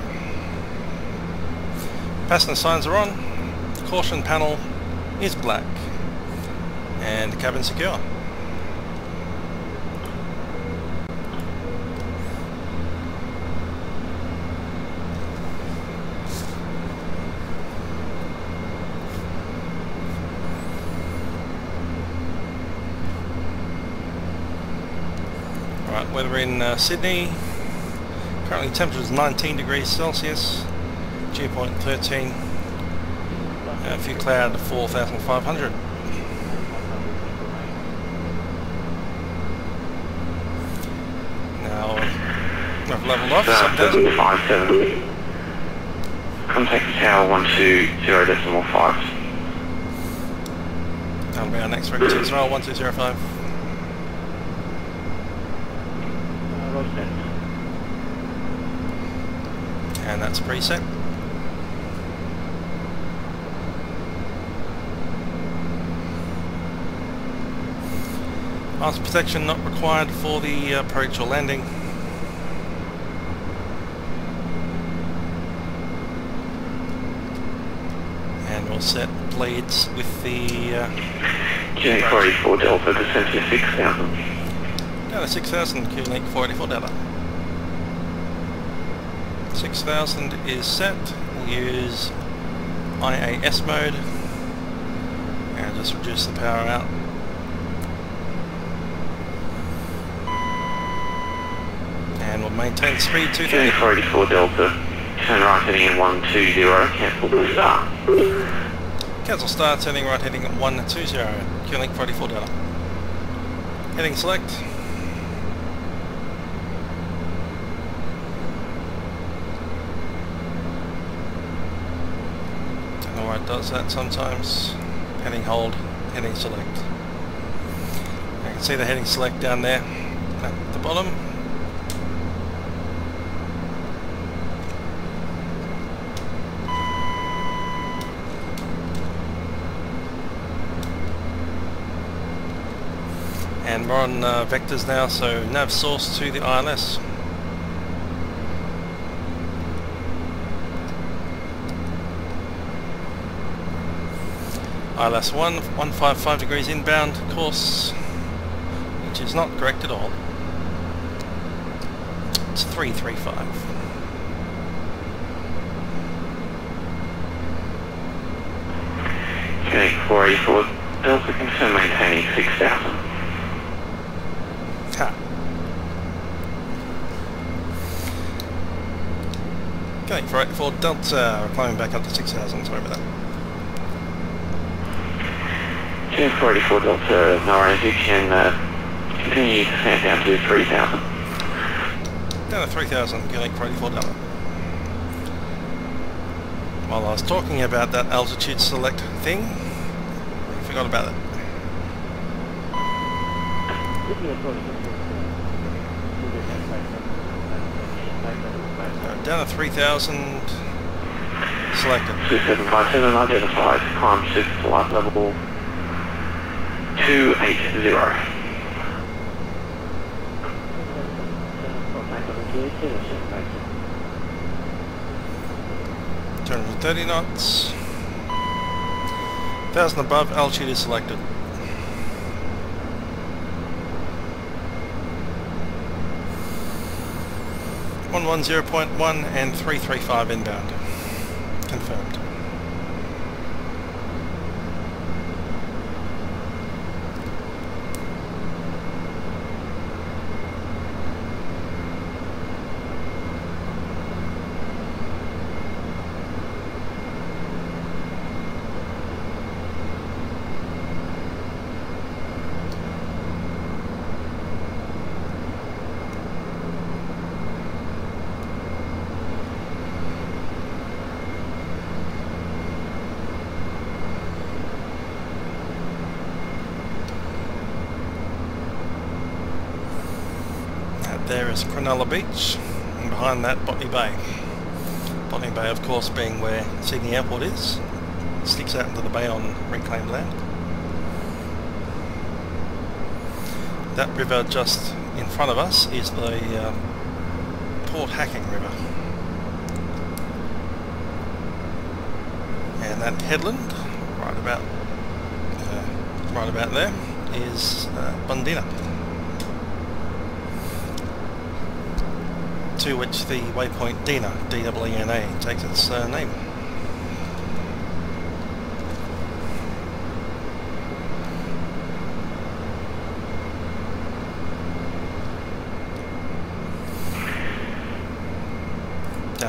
Passenger signs are on. The caution panel is black. And the cabin secure. Right, weather in Sydney. Currently temperature is 19 degrees Celsius, dew point 13, view cloud 4500. Now we've leveled off. 757. Contact tower 120.5. That'll be our next record 1205. And that's preset. Master protection not required for the approach or landing. And we'll set blades with the Q 44 Delta descent to 6,000. Down to 6,000, Q-Link 484 Delta. 6,000 is set. We'll use IAS mode and just reduce the power out. And we'll maintain speed 230. Q 44 Delta, turn right heading in 120, cancel the start. Cancel start, turning right heading at 120, Q-Link 44 Delta. Heading select. Don't know why it does that sometimes. Heading hold, heading select. You can see the heading select down there at the bottom. And we're on vectors now, so nav source to the ILS. ILS 155 degrees inbound course, which is not correct at all. It's 335. Okay, 484 Delta, confirm maintaining 6,000. Okay, 484 Delta, we're climbing back up to 6,000, sorry about that. Q 484 Delta, no worries, you can continue to descent down to 3,000. Down to 3,000, Q-Link 484 Delta. While I was talking about that altitude select thing, I forgot about it. Down to 3,000, selected. 2757 identified, climb to flight level 280. 230 knots. 1,000 above, altitude is selected. One 110.1 and 335 inbound. Confirmed. There is Cronulla Beach, and behind that Botany Bay. Botany Bay, of course, being where Sydney Airport is. It sticks out into the bay on reclaimed land. That river just in front of us is the Port Hacking River. And that headland, right about there, is Bundeena, to which the waypoint Dena, D-E-E-N-A, takes its name.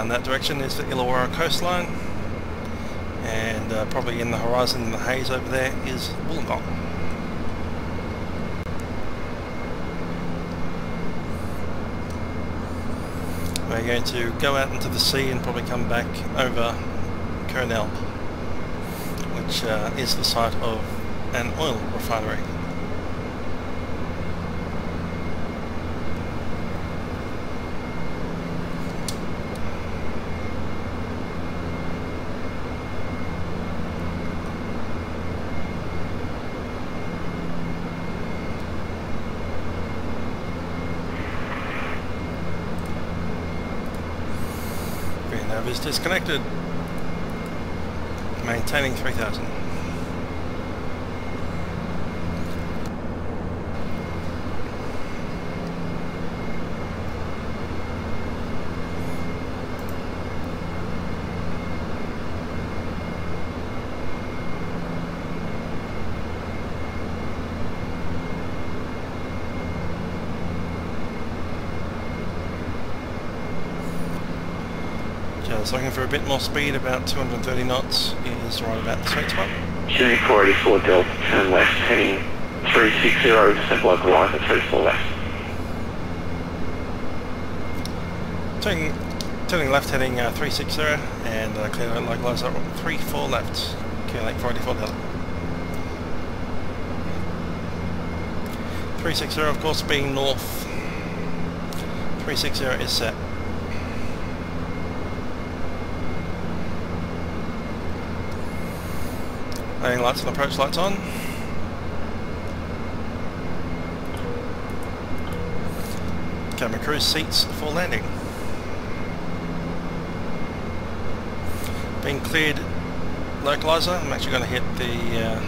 down that direction is the Illawarra coastline, and probably in the horizon in the haze over there is Wollongong. We're going to go out into the sea and probably come back over Kurnell, which is the site of an oil refinery. Nav is disconnected. Maintaining 3000. Looking for a bit more speed, about 230 knots is right about the sweet spot. Tuning 484 Delta, turn left, heading 360, descent localizer, 34 left. Turning left, heading 360, and clear localizer 34 left, clear lake 484 Delta. 360 of course being north, 360 is set. Landing lights and approach lights on. Camera cruise seats for landing. Being cleared localizer, I'm actually going to hit the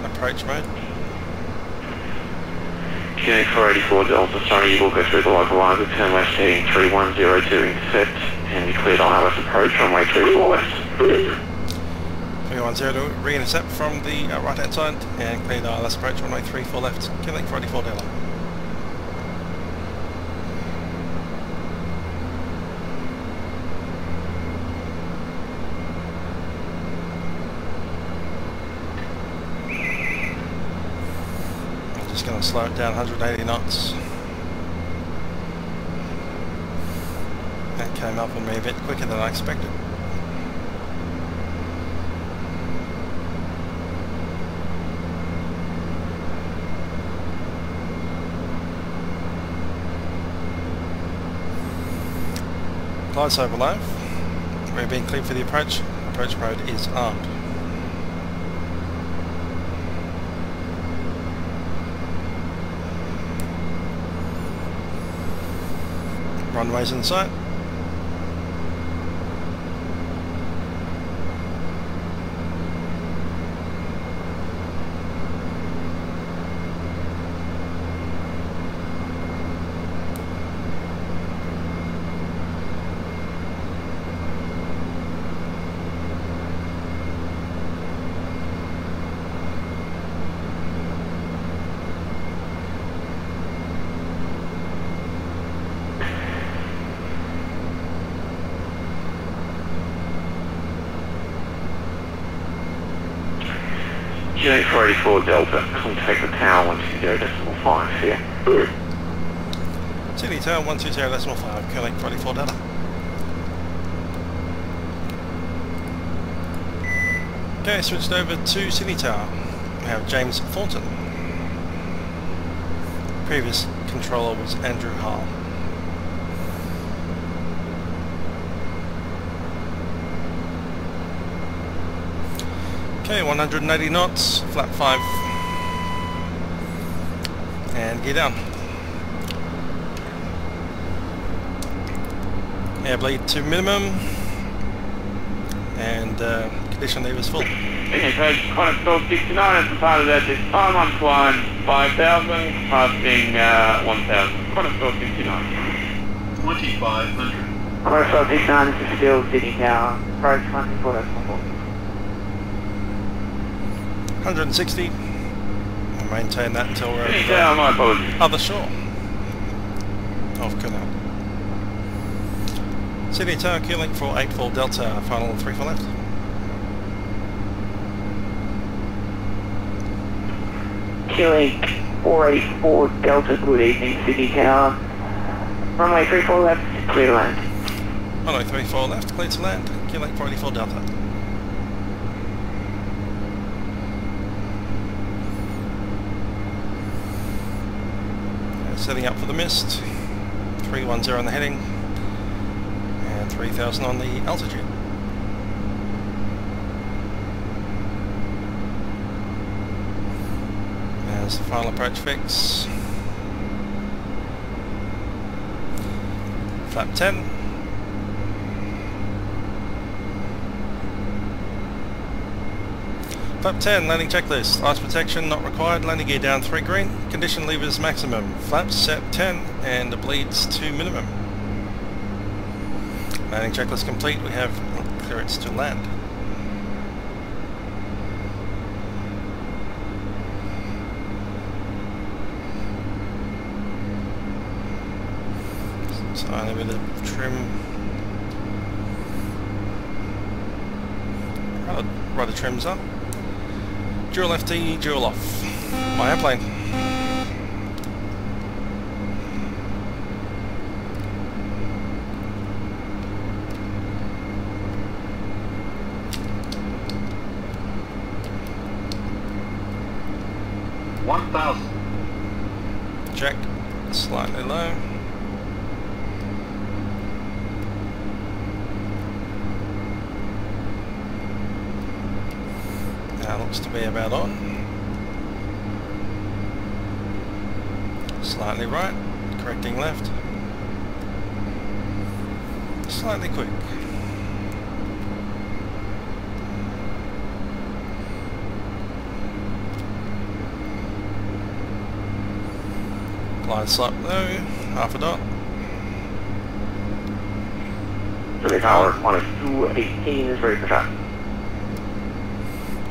approach mode. Tuning 484 Delta, Sony, you will go through the localizer, turn left heading 3102 intercept, and you cleared on ILS approach, runway 34 left. 310 to re-intercept from the right hand side and clear the ILS approach, runway 34 left, killing 484 Delta. I'm just going to slow it down 180 knots. That came up on me a bit quicker than I expected. Lights over low. We're being cleared for the approach. Approach mode is armed. Runways in sight. Unit 484 Delta, contact the tower 120.5 here. Sydney Tower 120.5, Curling 484 Delta. Okay, switched over to Sydney Tower. We have James Thornton. Previous controller was Andrew Hull. Okay, 180 knots, flap 5, and gear down. Air bleed to minimum, and condition levers full. Okay, so Connor stall 69 as a part of that this time, I'm flying 5,000, passing 1,000. Connor stall 69. 2,500. Connor stall 69, this is still Sydney Tower, approach 124.4. 160, and maintain that until we're at the other shore of Kurnell. Sydney Tower, Q-Link 484 Delta, final 34 left. Q-Link 484 Delta, good evening, Sydney Tower. Runway 34 left, clear to land. Runway 34 left, clear to land, Q-Link 484 Delta. Setting up for the mist, 310 on the heading, and 3000 on the altitude. There's the final approach fix. Flap 10. Flap 10, landing checklist. Ice protection not required, landing gear down 3 green, condition levers maximum, flaps set 10 and the bleeds to minimum. Landing checklist complete, we have clearance to land. So only with the trim, rudder trims up. Dual FT, dual off. My airplane. Check. Slightly low. Looks to be about on. Slightly right, correcting left. Slightly quick. Glide slope low, half a dot. Sydney Tower, minus 218 is ready for shot.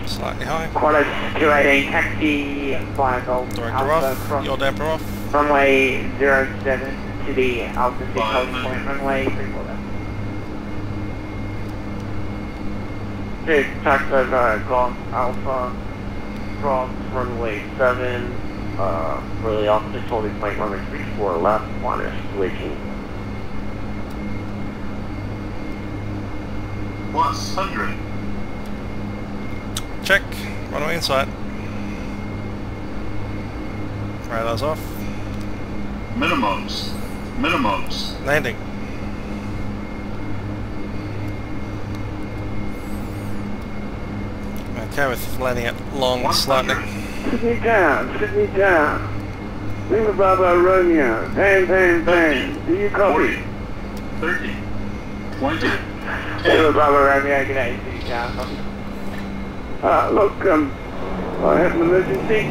Slightly high. Qantas 218, taxi via Golf Director off, your damper off. Runway 07 to the Alpha 6 holding point, runway 34 left. Okay, taxi via Golf Alpha from runway 7, for the Alpha 6 holding point, runway 34 left, minus 218. Plus 100. Check, runway inside. Radars off. Minimums. Minimums. Landing. Okay, with landing at long slightly. Sydney down, Sydney down. Lima Bravo Romeo, bang, bang, bang. Do you copy? 30. 20. Lima Bravo Romeo, good day, Sydney Tower, copy. Look, I have an emergency.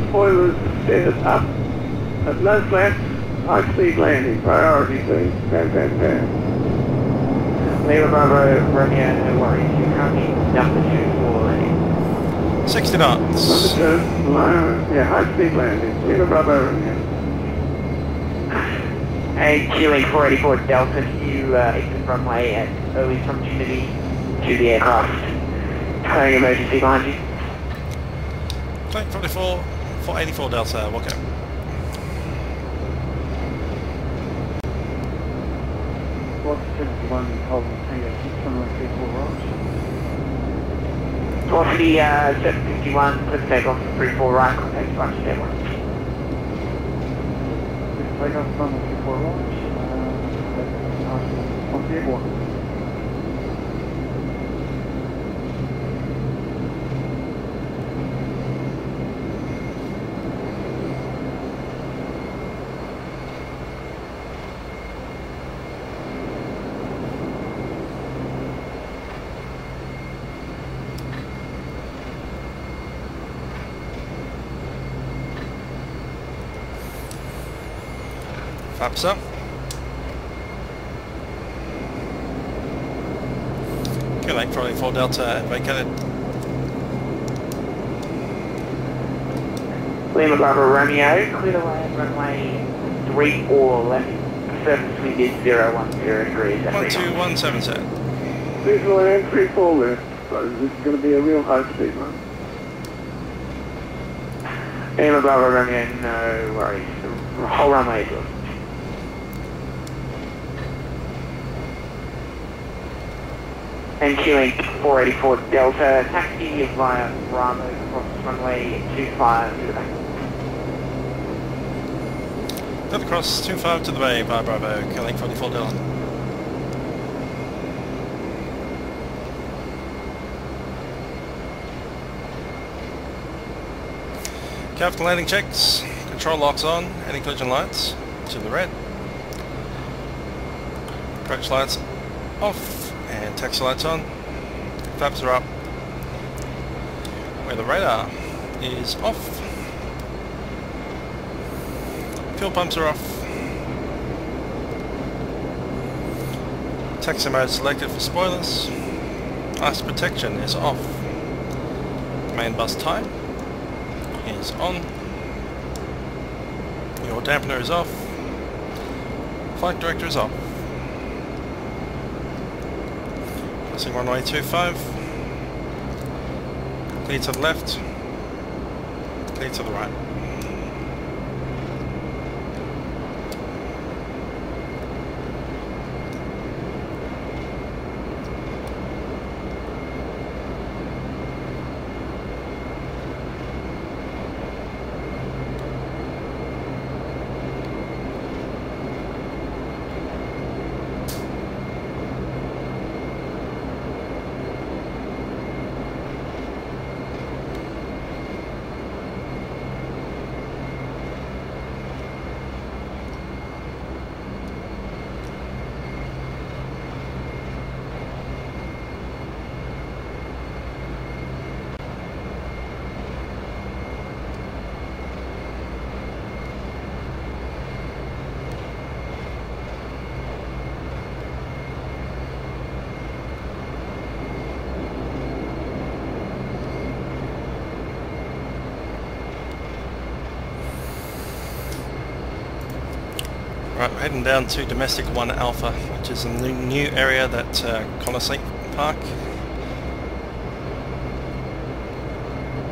Spoilers stairs up. At no flaps, high speed landing. Priority, please. Bang, bang, bang. Lima Bravo Romeo, no worries. You're currently number 2 for landing. 60 knots. Yeah, high speed landing. Lima Bravo Romeo. And Q-Link 484 Delta, you exit runway at early proximity to the aircraft. Declaring emergency behind you. Flight 44, 484 Delta, walk out. Block 71, holding Tango 6 on 34 right. Velocity 751, clear to take off 34 right, contact departure Air 1. Take off from 34 right. On the Air 1. Flaps up. Q-Link 484 Delta vacated. Lima Bravo Romeo, clear to land runway 34 left. surface wind is 010 degrees. 1217 set. This is an M34 there, so this is going to be a real high speed one. Lima Bravo Romeo, no worries. The whole runway is good. NQ Inc. 484 Delta, taxi via Bravo across runway 25 to the bay. Delta cross 25 to the bay via Bravo, Q-Link 44 Delta. Captain landing checks, control locks on, anti-collision lights to the red. Approach lights off and taxi lights on. Flaps are up. Where the radar is off. Fuel pumps are off. Taxi mode selected for spoilers. Ice protection is off. Main bus type is on. Your dampener is off. Flight director is off. Crossing runway 25. Clear to the left. Clear to the right. Right, we're heading down to Domestic 1 Alpha, which is a new area that Connoisseur Park.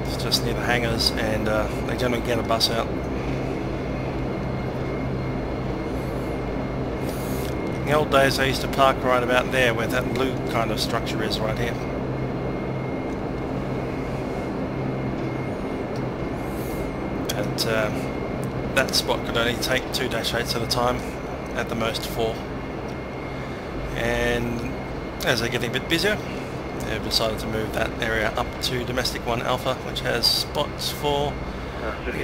It's just near the hangars, and they generally get a bus out. In the old days I used to park right about there where that blue kind of structure is right here. But that spot could only take 2 -8s at a time, at the most 4. And as they're getting a bit busier, they've decided to move that area up to Domestic 1 Alpha, which has spots for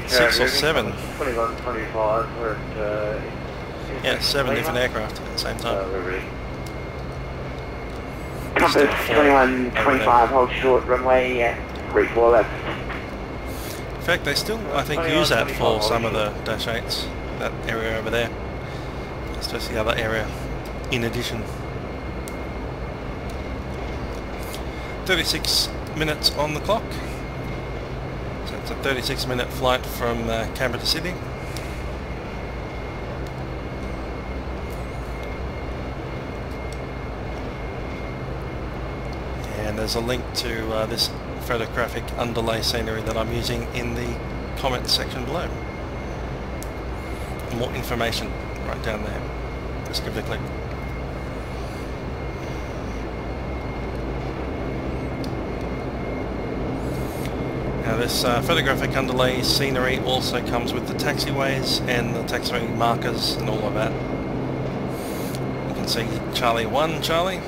6 or 7. 21, 25, we're at... Yeah, 7 different aircraft at the same time. Compass 21, 25, hold short, runway 34 left. In fact, they still, I think, use that for some of the -8s, that area over there. Especially the other area in addition. 36 minutes on the clock. So it's a 36-minute flight from Canberra to Sydney. And there's a link to this photographic underlay scenery that I'm using in the comments section below. More information right down there. Just give it a click. Now this photographic underlay scenery also comes with the taxiways and the taxiway markers and all of that. You can see Charlie 1, Charlie.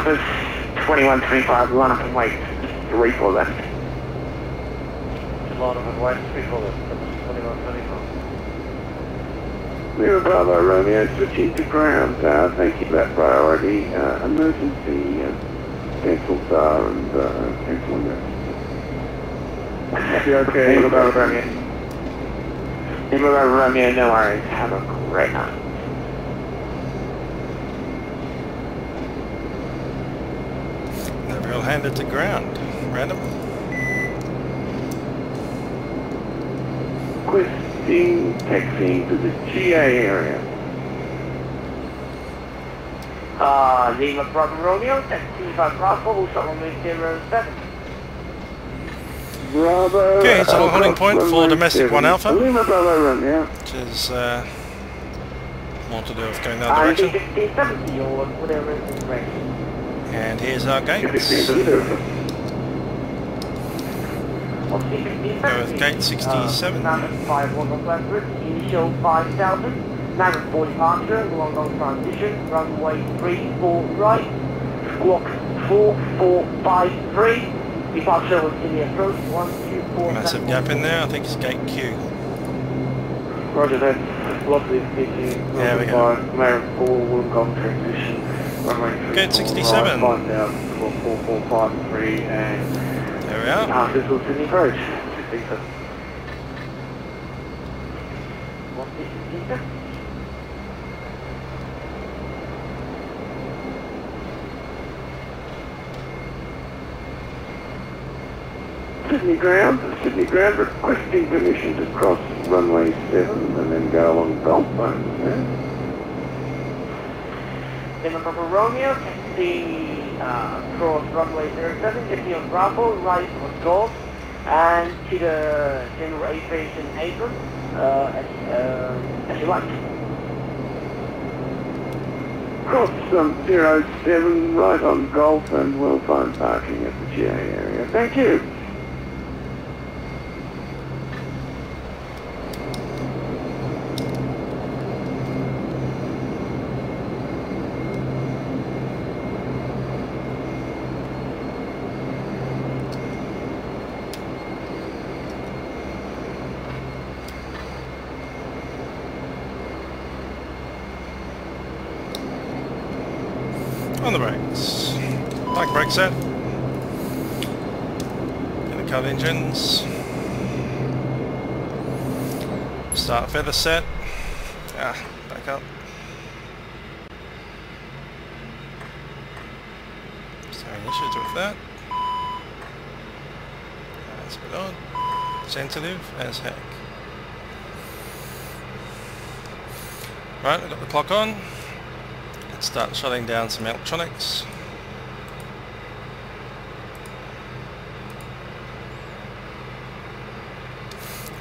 Compass 2125, line up and wait 34 left. Line up and wait 34 left. 2125. Lima Bravo Romeo, switching to ground. Thank you for that priority. Emergency cancel star and cancel window. Okay, Lima Bravo Romeo. Lima Bravo Romeo, no worries. Have a great night. They're all handed to ground. Random. Taxiing to the GA area. Lima Bravo Romeo, taxi 5 Bravo, also on 07. Bravo. Okay, so holding point for domestic 1 Alpha, Lima Bravo Romeo. which is more to do with going that direction. DH8D or whatever is in range. And here's our gates. Go with gate 67. Number 5 London Blackbird, initial 5000, number 4 departure, London transition, runway 34 right, squawk 4453, departure was in the approach 124. Massive gap in there, I think it's gate Q. Roger that. Lovely speaking. There we go. Mayor 4, Wollongong transition. Runway Gate 67. 5000 for 4453 and There we are. passes will Sydney approach. 67. What's this, 67? Sydney ground requesting permission to cross runway 7 and then go along Golf Zone. Lima Bravo Romeo, taxi cross runway 07, get me on Bravo, right on Golf, and to the general aviation apron, as you like. Cross 07 right on Golf and we'll find parking at the GA area. Thank you. On the brakes. Like brake set. Gonna cut engines. Start feather set. Back up. So any issues with that? That's a bit odd. Sensitive as heck. Right, I've got the clock on. Let's start shutting down some electronics.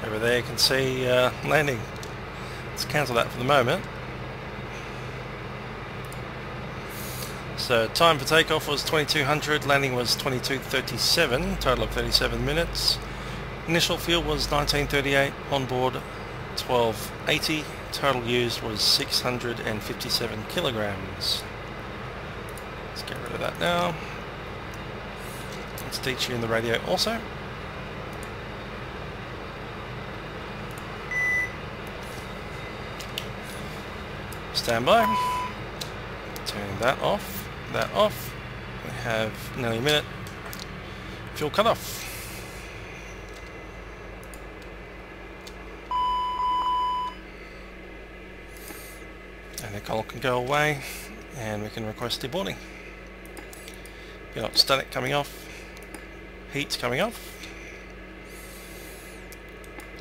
Over there you can see landing. Let's cancel that for the moment. So time for takeoff was 2200, landing was 22:37, total of 37 minutes. Initial fuel was 1938, on board 1280, total used was 657 kilograms. Let's get rid of that now. Let's teach you in the radio also. Stand by. Turn that off, that off. We have nearly a minute. Fuel cut off. And the collar can go away and we can request deboarding. You got static coming off, heat's coming off,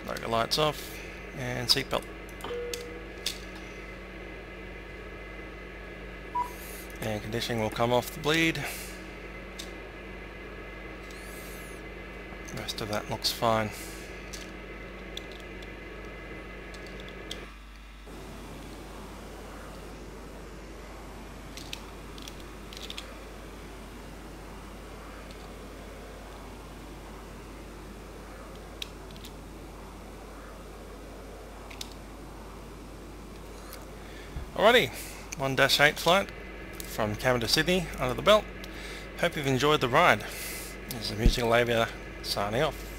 logo lights off, and seatbelt. And conditioning will come off the bleed. The rest of that looks fine. Alrighty, 1-8 flight from Canberra to Sydney under the belt. Hope you've enjoyed the ride. This is Musical Aviator signing off.